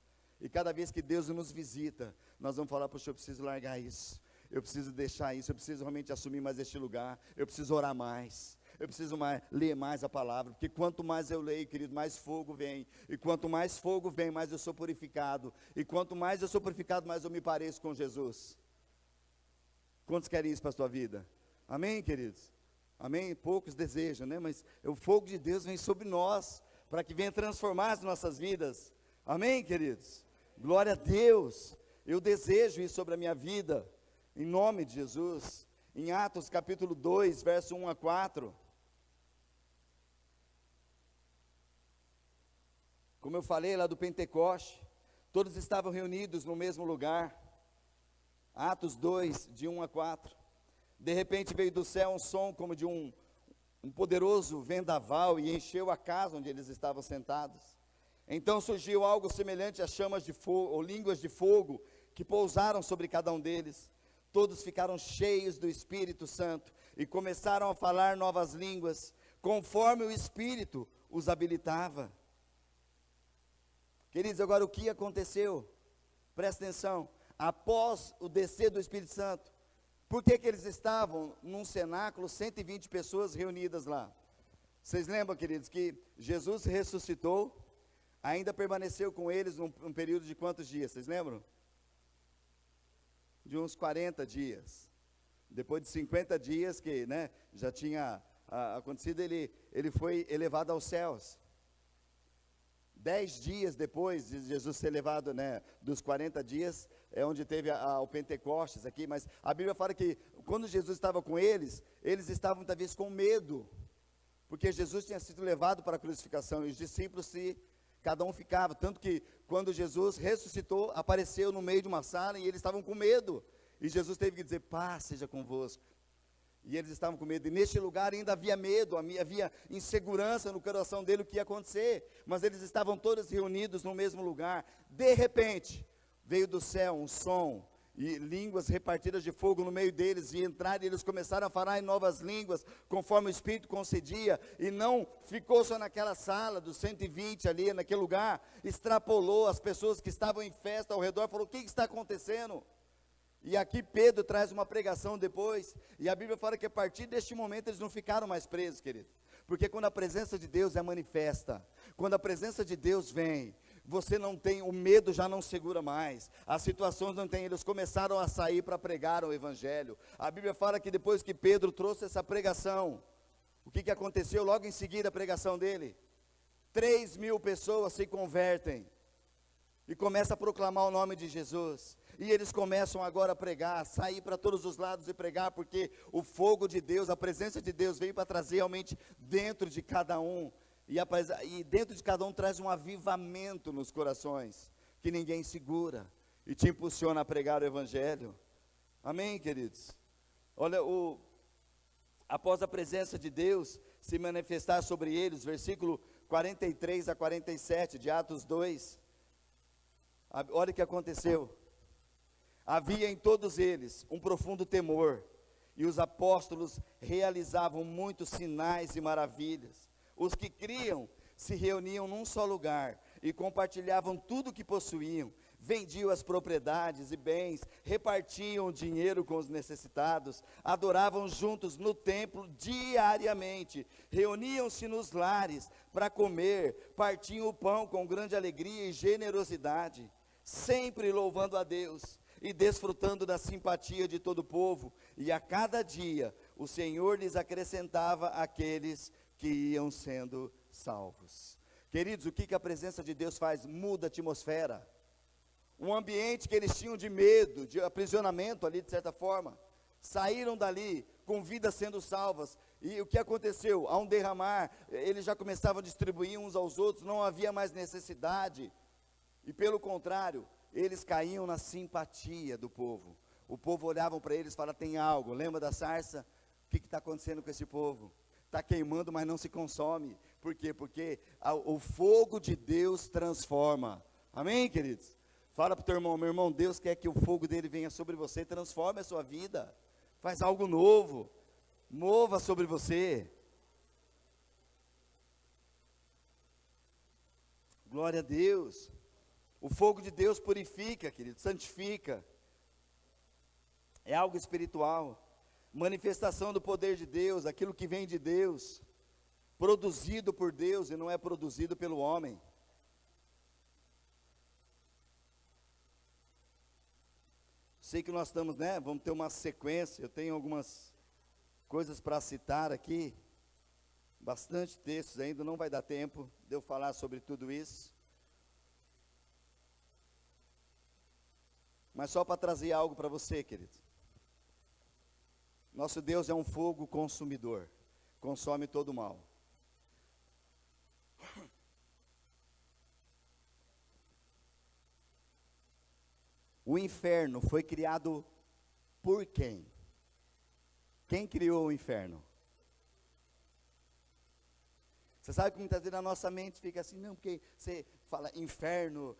S1: E cada vez que Deus nos visita, nós vamos falar, poxa, eu preciso largar isso, eu preciso deixar isso, eu preciso realmente assumir mais este lugar, eu preciso orar mais, eu preciso ler mais a palavra, porque quanto mais eu leio, querido, mais fogo vem, e quanto mais fogo vem, mais eu sou purificado, e quanto mais eu sou purificado, mais eu me pareço com Jesus. Quantos querem isso para a sua vida? Amém, queridos? Amém? Poucos desejam, né? Mas o fogo de Deus vem sobre nós, para que venha transformar as nossas vidas. Amém, queridos? Glória a Deus. Eu desejo isso sobre a minha vida, em nome de Jesus. Em Atos capítulo 2, verso 1 a 4. Como eu falei lá do Pentecoste, todos estavam reunidos no mesmo lugar. Atos 2, de 1 a 4. De repente veio do céu um som como de um poderoso vendaval e encheu a casa onde eles estavam sentados. Então surgiu algo semelhante a chamas de fogo, ou línguas de fogo, que pousaram sobre cada um deles. Todos ficaram cheios do Espírito Santo e começaram a falar novas línguas, conforme o Espírito os habilitava. Queridos, agora o que aconteceu? Presta atenção. Após o descer do Espírito Santo, por que eles estavam num cenáculo, 120 pessoas reunidas lá? Vocês lembram, queridos, que Jesus ressuscitou, ainda permaneceu com eles num período de quantos dias? Vocês lembram? De uns 40 dias. Depois de 50 dias que, já tinha acontecido, ele foi elevado aos céus. 10 dias depois de Jesus ser levado, dos 40 dias, é onde teve o Pentecostes aqui, mas a Bíblia fala que quando Jesus estava com eles estavam muitas vezes com medo, porque Jesus tinha sido levado para a crucificação, e os discípulos cada um ficava, tanto que quando Jesus ressuscitou, apareceu no meio de uma sala, e eles estavam com medo, e Jesus teve que dizer, paz seja convosco, e eles estavam com medo, e neste lugar ainda havia medo, havia insegurança no coração dele, o que ia acontecer, mas eles estavam todos reunidos no mesmo lugar. De repente, veio do céu um som, e línguas repartidas de fogo no meio deles, e entraram, e eles começaram a falar em novas línguas, conforme o Espírito concedia, e não ficou só naquela sala, dos 120 ali, naquele lugar, extrapolou as pessoas que estavam em festa ao redor, falou, o que está acontecendo? E aqui Pedro traz uma pregação depois, e a Bíblia fala que a partir deste momento eles não ficaram mais presos, querido, porque quando a presença de Deus é manifesta, quando a presença de Deus vem, você não tem, o medo já não segura mais, as situações não tem, eles começaram a sair para pregar o Evangelho. A Bíblia fala que depois que Pedro trouxe essa pregação, o que aconteceu logo em seguida a pregação dele? 3.000 pessoas se convertem, e começam a proclamar o nome de Jesus, e eles começam agora a pregar, sair para todos os lados e pregar, porque o fogo de Deus, a presença de Deus veio para trazer realmente dentro de cada um, e dentro de cada um traz um avivamento nos corações, que ninguém segura, e te impulsiona a pregar o Evangelho. Amém, queridos? Olha, após a presença de Deus se manifestar sobre eles, versículo 43 a 47 de Atos 2, olha o que aconteceu. Havia em todos eles um profundo temor, e os apóstolos realizavam muitos sinais e maravilhas. Os que criam se reuniam num só lugar e compartilhavam tudo o que possuíam, vendiam as propriedades e bens, repartiam o dinheiro com os necessitados, adoravam juntos no templo diariamente, reuniam-se nos lares para comer, partiam o pão com grande alegria e generosidade, sempre louvando a Deus e desfrutando da simpatia de todo o povo, e a cada dia o Senhor lhes acrescentava aqueles que iam sendo salvos. Queridos, o que a presença de Deus faz? Muda a atmosfera. Um ambiente que eles tinham de medo, de aprisionamento ali de certa forma, saíram dali com vidas sendo salvas. E o que aconteceu? Ao derramar, eles já começavam a distribuir uns aos outros, não havia mais necessidade, e pelo contrário, eles caíam na simpatia do povo. O povo olhava para eles e falava, tem algo, lembra da sarça? O que está acontecendo com esse povo? Está queimando, mas não se consome. Por quê? Porque o fogo de Deus transforma. Amém, queridos? Fala para o teu irmão, meu irmão, Deus quer que o fogo dele venha sobre você, transforme a sua vida, faz algo novo, mova sobre você. Glória a Deus. O fogo de Deus purifica, querido, santifica. É algo espiritual. Manifestação do poder de Deus, aquilo que vem de Deus, produzido por Deus e não é produzido pelo homem. Sei que nós estamos, vamos ter uma sequência, eu tenho algumas coisas para citar aqui, bastante textos ainda, não vai dar tempo de eu falar sobre tudo isso. Mas só para trazer algo para você, querido. Nosso Deus é um fogo consumidor, consome todo o mal. O inferno foi criado por quem? Quem criou o inferno? Você sabe que muitas vezes na nossa mente fica assim, não, porque você fala inferno,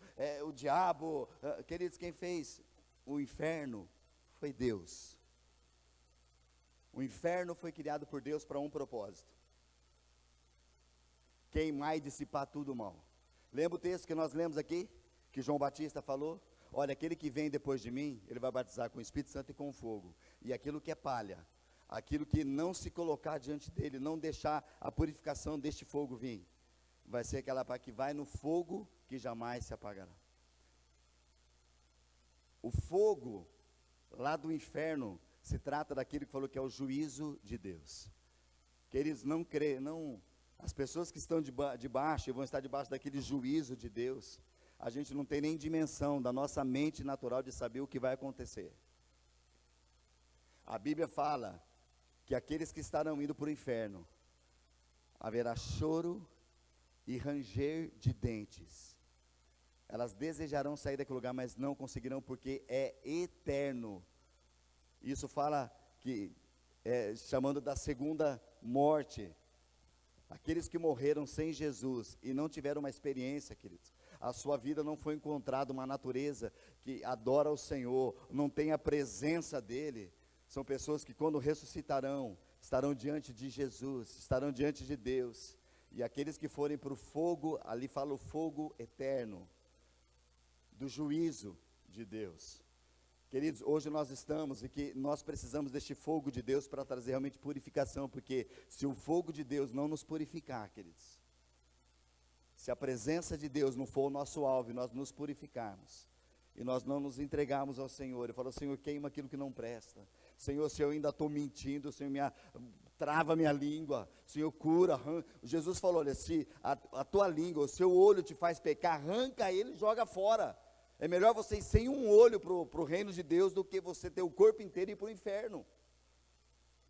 S1: o diabo. Queridos, quem fez o inferno foi Deus. O inferno foi criado por Deus para um propósito: queimar e dissipar tudo o mal. Lembra o texto que nós lemos aqui? Que João Batista falou? Olha, aquele que vem depois de mim, ele vai batizar com o Espírito Santo e com fogo. E aquilo que é palha, aquilo que não se colocar diante dele, não deixar a purificação deste fogo vir, vai ser aquela pá que vai no fogo que jamais se apagará. O fogo lá do inferno se trata daquilo que falou que é o juízo de Deus. Queridos, não crê, não, as pessoas que estão debaixo e vão estar debaixo daquele juízo de Deus, a gente não tem nem dimensão da nossa mente natural de saber o que vai acontecer. A Bíblia fala que aqueles que estarão indo para o inferno, haverá choro e ranger de dentes. Elas desejarão sair daquele lugar, mas não conseguirão, porque é eterno. Isso fala que, chamando da segunda morte, aqueles que morreram sem Jesus e não tiveram uma experiência, queridos, a sua vida não foi encontrada uma natureza que adora o Senhor, não tem a presença dEle, são pessoas que quando ressuscitarão, estarão diante de Jesus, estarão diante de Deus. E aqueles que forem para o fogo, ali fala o fogo eterno, do juízo de Deus. Queridos, hoje nós estamos e que nós precisamos deste fogo de Deus para trazer realmente purificação, porque se o fogo de Deus não nos purificar, queridos, se a presença de Deus não for o nosso alvo e nós nos purificarmos, e nós não nos entregarmos ao Senhor, e falar: Senhor, queima aquilo que não presta, Senhor, se eu ainda estou mentindo, Senhor, trava minha língua, Senhor, cura, arranca. Jesus falou: olha, se a tua língua, o seu olho te faz pecar, arranca ele e joga fora. É melhor você ir sem um olho para o reino de Deus, do que você ter o corpo inteiro e ir para o inferno.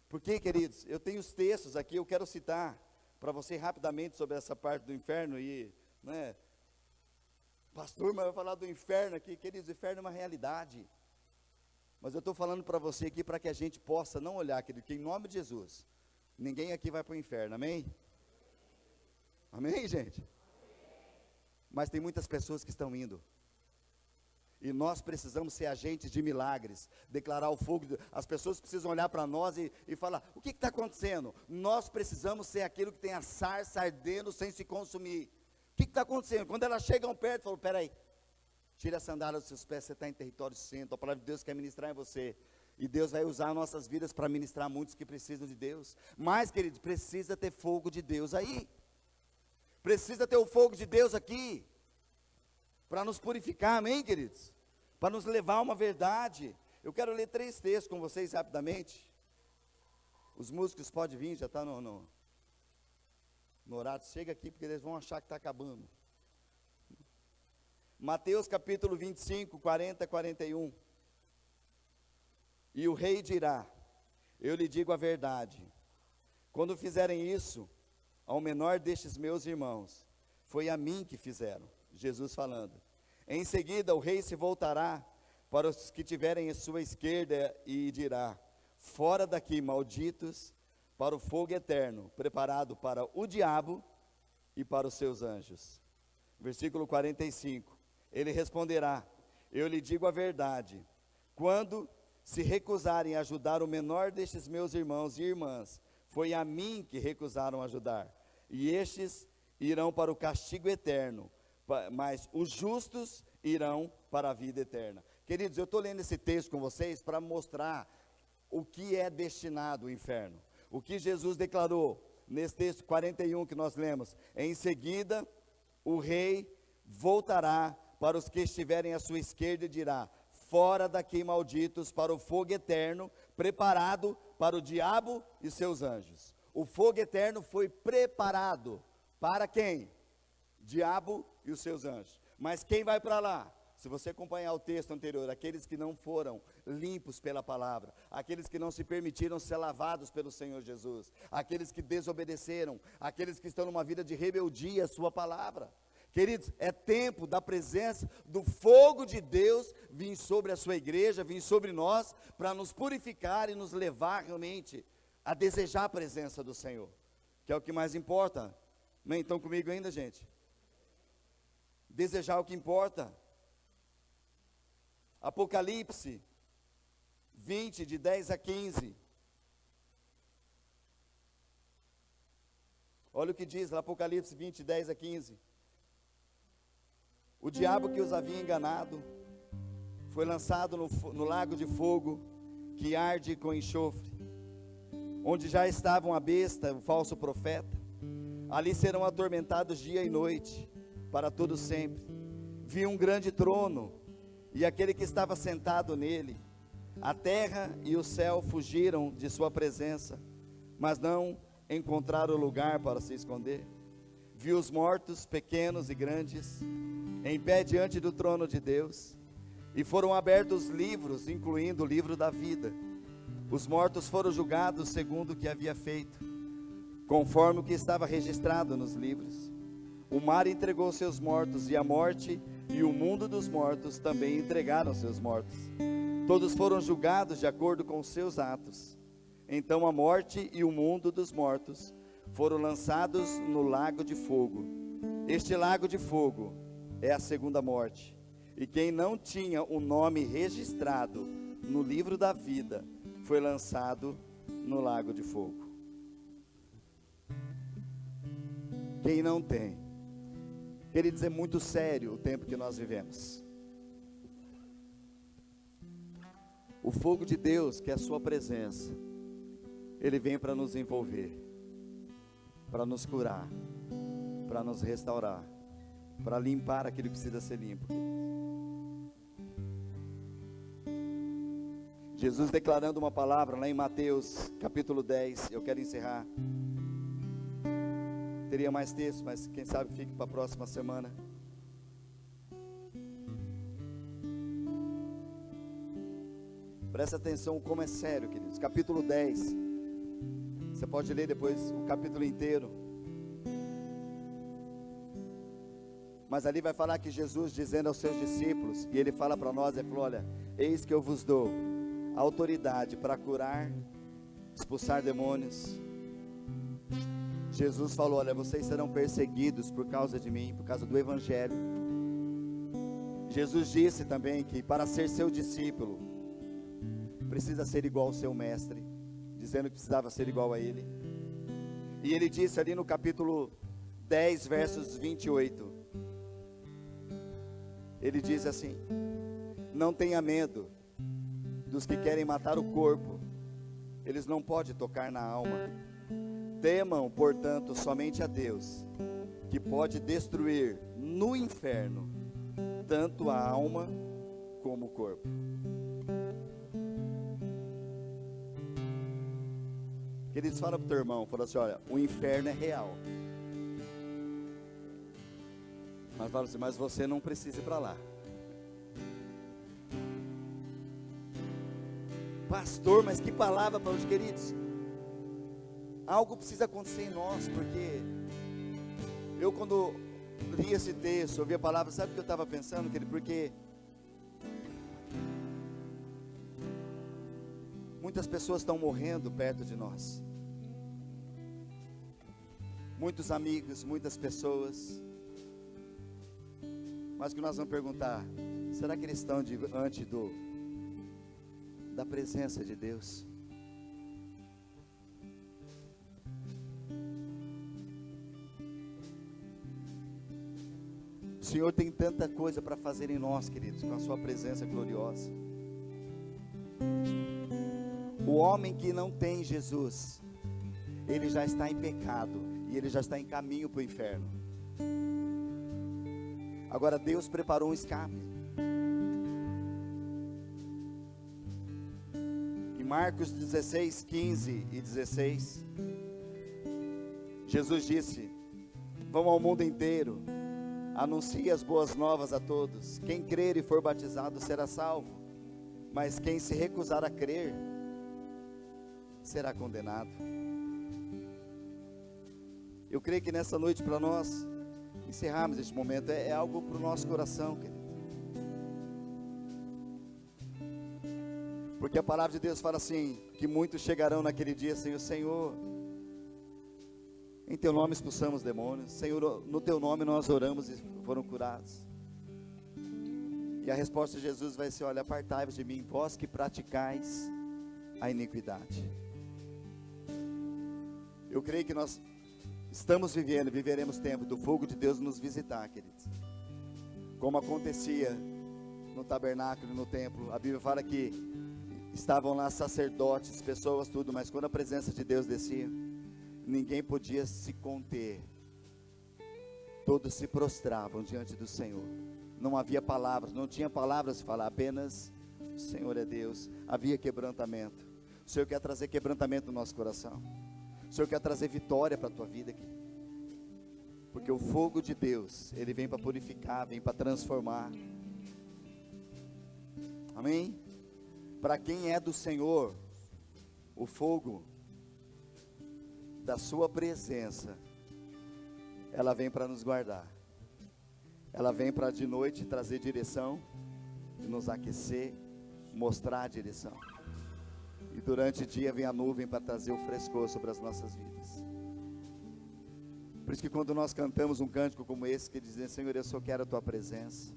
S1: Porque, queridos, eu tenho os textos aqui, eu quero citar para você rapidamente sobre essa parte do inferno, e, né, pastor, mas vai falar do inferno aqui. Queridos, o inferno é uma realidade, mas eu estou falando para você aqui, para que a gente possa não olhar, querido, que em nome de Jesus, ninguém aqui vai para o inferno, amém? Amém, gente? Mas tem muitas pessoas que estão indo, e nós precisamos ser agentes de milagres, declarar o fogo. As pessoas precisam olhar para nós e falar: o que está acontecendo? Nós precisamos ser aquilo que tem a sarça ardendo sem se consumir. O que está acontecendo? Quando elas chegam perto, falam: peraí, tira a sandália dos seus pés, você está em território santo, a palavra de Deus quer ministrar em você, e Deus vai usar nossas vidas para ministrar muitos que precisam de Deus. Mas, queridos, precisa ter fogo de Deus aí, precisa ter o fogo de Deus aqui, para nos purificar, amém, queridos? Para nos levar a uma verdade. Eu quero ler 3 textos com vocês rapidamente. Os músicos podem vir, já está no horário. Chega aqui, porque eles vão achar que está acabando. Mateus capítulo 25, 40 e 41. E o rei dirá: eu lhe digo a verdade, quando fizerem isso ao menor destes meus irmãos, foi a mim que fizeram. Jesus falando. Em seguida o rei se voltará para os que tiverem à sua esquerda e dirá: fora daqui, malditos, para o fogo eterno, preparado para o diabo e para os seus anjos. Versículo 45, ele responderá: eu lhe digo a verdade, quando se recusarem a ajudar o menor destes meus irmãos e irmãs, foi a mim que recusaram ajudar, e estes irão para o castigo eterno, mas os justos irão para a vida eterna. Queridos, eu estou lendo esse texto com vocês para mostrar o que é destinado ao inferno, o que Jesus declarou nesse texto 41 que nós lemos. Em seguida o rei voltará para os que estiverem à sua esquerda e dirá: fora daqui, malditos, para o fogo eterno, preparado para o diabo e seus anjos. O fogo eterno foi preparado para quem? Diabo e os seus anjos. Mas quem vai para lá? Se você acompanhar o texto anterior, aqueles que não foram limpos pela palavra, aqueles que não se permitiram ser lavados pelo Senhor Jesus, aqueles que desobedeceram, aqueles que estão numa vida de rebeldia à sua palavra. Queridos, é tempo da presença do fogo de Deus vir sobre a sua igreja, vir sobre nós, para nos purificar e nos levar realmente a desejar a presença do Senhor, que é o que mais importa. Amém? Estão comigo ainda, gente? desejar o que importa. Apocalipse 20, de 10 a 15. Olha o que diz lá, Apocalipse 20, 10 a 15. O diabo que os havia enganado foi lançado no lago de fogo que arde com enxofre, onde já estavam a besta, o falso profeta. Ali serão atormentados dia e noite, para todo sempre. Vi um grande trono, e aquele que estava sentado nele. A terra e o céu fugiram de sua presença, mas não encontraram lugar para se esconder. Vi os mortos, pequenos e grandes, em pé diante do trono de Deus, e foram abertos livros, incluindo o livro da vida. Os mortos foram julgados segundo o que havia feito, conforme o que estava registrado nos livros. O mar entregou seus mortos, e a morte e o mundo dos mortos também entregaram seus mortos. Todos foram julgados de acordo com os seus atos. Então a morte e o mundo dos mortos foram lançados no lago de fogo. Este lago de fogo é a segunda morte. E quem não tinha o nome registrado no livro da vida foi lançado no lago de fogo. Quem não tem. Queridos, é muito sério o tempo que nós vivemos. O fogo de Deus, que é a sua presença, ele vem para nos envolver, para nos curar, para nos restaurar, para limpar aquilo que precisa ser limpo. Jesus declarando uma palavra lá em Mateus capítulo 10, eu quero encerrar. Teria mais texto, mas quem sabe fique para a próxima semana. Presta atenção como é sério, queridos. Capítulo 10. Você pode ler depois o capítulo inteiro. Mas ali vai falar que Jesus dizendo aos seus discípulos, e ele fala para nós, ele falou, olha, eis que eu vos dou autoridade para curar, expulsar demônios. Jesus falou, olha, vocês serão perseguidos por causa de mim, por causa do Evangelho. Jesus disse também que para ser seu discípulo, precisa ser igual ao seu mestre, dizendo que precisava ser igual a ele. E ele disse ali no capítulo 10, versos 28, ele diz assim, não tenha medo dos que querem matar o corpo, eles não podem tocar na alma. Temam, portanto, somente a Deus, que pode destruir no inferno tanto a alma como o corpo. Queridos, fala para o teu irmão, fala assim, olha, o inferno é real. Mas fala assim, mas você não precisa ir para lá. Pastor, mas que palavra para os queridos. Algo precisa acontecer em nós, porque eu quando li esse texto, ouvi a palavra, sabe o que eu estava pensando, querido? Porque muitas pessoas estão morrendo perto de nós. Muitos amigos, muitas pessoas. Mas o que nós vamos perguntar, será que eles estão diante da presença de Deus? O Senhor tem tanta coisa para fazer em nós, queridos, com a sua presença gloriosa. O homem que não tem Jesus, ele já está em pecado, e ele já está em caminho para o inferno. Agora Deus preparou um escape. Em Marcos 16, 15 e 16, Jesus disse, vão ao mundo inteiro, anuncie as boas novas a todos. Quem crer e for batizado será salvo, mas quem se recusar a crer será condenado. Eu creio que nessa noite, para nós encerrarmos este momento, é algo para o nosso coração, querido. Porque a palavra de Deus fala assim, que muitos chegarão naquele dia sem o Senhor. Em teu nome expulsamos demônios. Senhor, no teu nome nós oramos e foram curados. E a resposta de Jesus vai ser: olha, apartai-vos de mim, vós que praticais a iniquidade. Eu creio que nós estamos vivendo, viveremos tempo do fogo de Deus nos visitar, queridos. Como acontecia no tabernáculo, no templo. A Bíblia fala que estavam lá sacerdotes, pessoas, tudo, mas quando a presença de Deus descia, ninguém podia se conter. Todos se prostravam diante do Senhor. Não havia palavras, não tinha palavras de falar, apenas o Senhor é Deus. Havia quebrantamento. O Senhor quer trazer quebrantamento no nosso coração. O Senhor quer trazer vitória para a tua vida aqui. Porque o fogo de Deus, ele vem para purificar, vem para transformar. Amém? Para quem é do Senhor, o fogo da sua presença, ela vem para nos guardar. Ela vem para de noite trazer direção, nos aquecer, mostrar a direção. E durante o dia vem a nuvem para trazer o frescor sobre as nossas vidas. Por isso que quando nós cantamos um cântico como esse, que diz: Senhor, eu só quero a tua presença.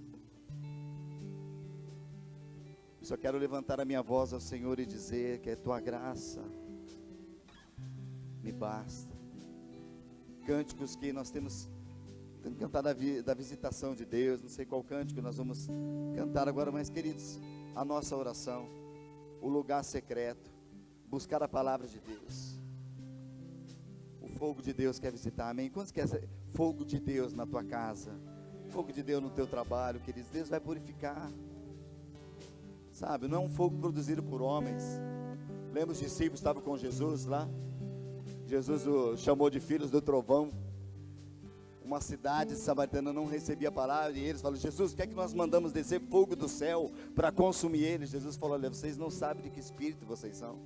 S1: Eu só quero levantar a minha voz ao Senhor e dizer que a tua graça me basta. Cânticos que nós temos cantado da visitação de Deus. Não sei qual cântico nós vamos cantar agora, mas queridos, a nossa oração, o lugar secreto, buscar a palavra de Deus. O fogo de Deus quer visitar, amém? Quantos querem fogo de Deus na tua casa? Fogo de Deus no teu trabalho, queridos? Deus vai purificar. Sabe, não é um fogo produzido por homens. Lembra os discípulos estavam com Jesus lá? Jesus o chamou de filhos do trovão. Uma cidade samaritana não recebia a palavra, e eles falaram: Jesus, quer que nós mandamos descer fogo do céu para consumir eles? Jesus falou: olha, vocês não sabem de que espírito vocês são.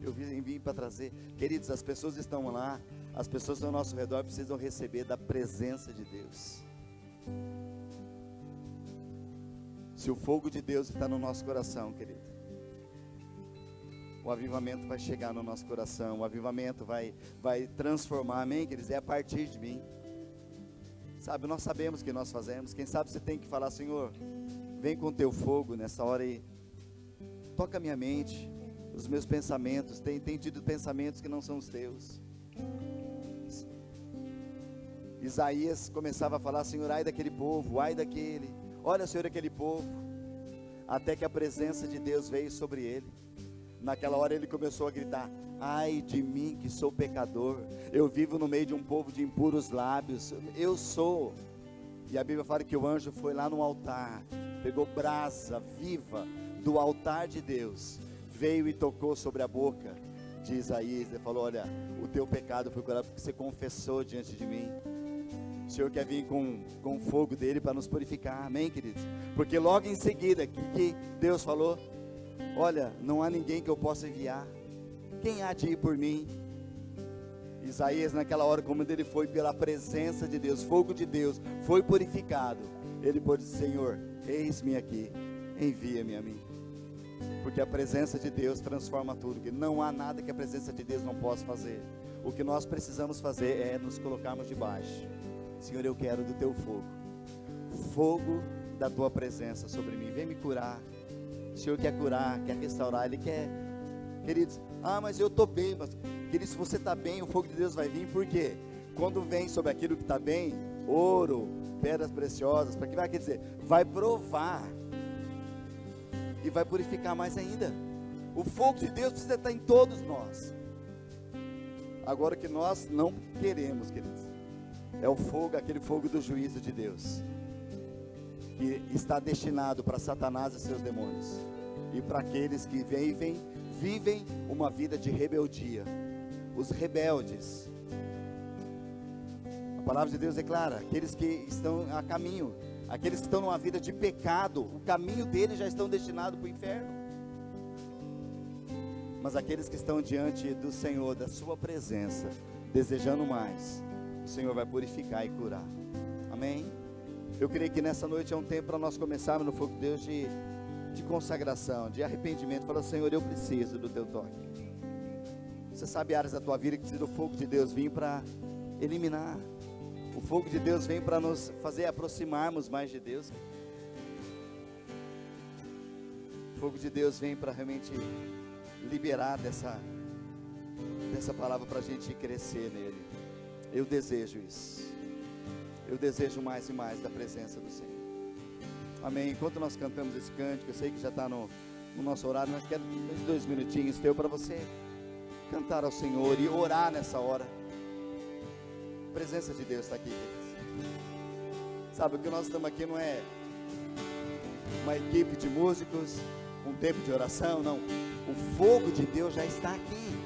S1: Eu vim para trazer. Queridos, as pessoas estão lá, as pessoas ao nosso redor precisam receber da presença de Deus. Se o fogo de Deus está no nosso coração, querido, o avivamento vai chegar no nosso coração, o avivamento vai transformar, amém, queridos? É a partir de mim. Sabe, nós sabemos o que nós fazemos. Quem sabe você tem que falar: Senhor, vem com o teu fogo nessa hora e toca a minha mente, os meus pensamentos. Tem tido pensamentos que não são os teus. Isaías começava a falar: Senhor, ai daquele povo, ai daquele. Olha, Senhor, aquele povo. Até que a presença de Deus veio sobre ele. Naquela hora ele começou a gritar: ai de mim que sou pecador, eu vivo no meio de um povo de impuros lábios, eu sou. E a Bíblia fala que o anjo foi lá no altar, pegou brasa viva do altar de Deus, veio e tocou sobre a boca de Isaías, e falou: olha, o teu pecado foi curado porque você confessou diante de mim. O Senhor quer vir com o fogo dele para nos purificar, amém, queridos? Porque logo em seguida, que Deus falou: olha, não há ninguém que eu possa enviar, quem há de ir por mim? Isaías, naquela hora, como ele foi pela presença de Deus, fogo de Deus, foi purificado. Ele pôde dizer: Senhor, eis-me aqui, envia-me a mim. Porque a presença de Deus transforma tudo, que não há nada que a presença de Deus não possa fazer. O que nós precisamos fazer é nos colocarmos debaixo. Senhor, eu quero do teu fogo, fogo da tua presença sobre mim, vem me curar. O Senhor quer curar, quer restaurar, Ele quer. Queridos, mas eu estou bem, mas, queridos, se você está bem, o fogo de Deus vai vir. Por quê? Quando vem sobre aquilo que está bem, ouro, pedras preciosas, para que vai, quer dizer, vai provar e vai purificar mais ainda. O fogo de Deus precisa estar em todos nós. Agora, o que nós não queremos, queridos, é o fogo, aquele fogo do juízo de Deus, que está destinado para Satanás e seus demônios, e para aqueles que vivem uma vida de rebeldia, os rebeldes. A palavra de Deus é clara: aqueles que estão a caminho, aqueles que estão numa vida de pecado, o caminho deles já estão destinados para o inferno. Mas aqueles que estão diante do Senhor, da sua presença, desejando mais, o Senhor vai purificar e curar, amém? Eu creio que nessa noite é um tempo para nós começarmos no fogo de Deus de consagração, de arrependimento. Fala: Senhor, eu preciso do teu toque. Você sabe áreas da tua vida que precisa do fogo de Deus vir para eliminar. O fogo de Deus vem para nos fazer aproximarmos mais de Deus. O fogo de Deus vem para realmente liberar dessa palavra para a gente crescer nele. Eu desejo isso. Eu desejo mais e mais da presença do Senhor. Amém. Enquanto nós cantamos esse cântico, eu sei que já está no nosso horário, mas quero 2 minutinhos teu para você cantar ao Senhor e orar nessa hora. A presença de Deus está aqui, queridos. Sabe, o que nós estamos aqui não é uma equipe de músicos, um tempo de oração, não. O fogo de Deus já está aqui.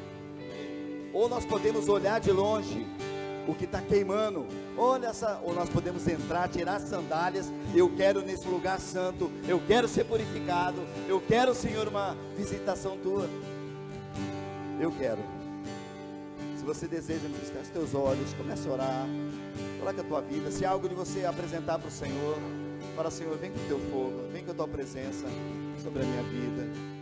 S1: Ou nós podemos olhar de longe o que está queimando, ou nós podemos entrar, tirar as sandálias. Eu quero nesse lugar santo, eu quero ser purificado, eu quero, Senhor, uma visitação tua. Eu quero. Se você deseja, feche os teus olhos, comece a orar, coloca a tua vida. Se há algo de você apresentar para o Senhor, fala: Senhor, vem com o teu fogo, vem com a tua presença sobre a minha vida.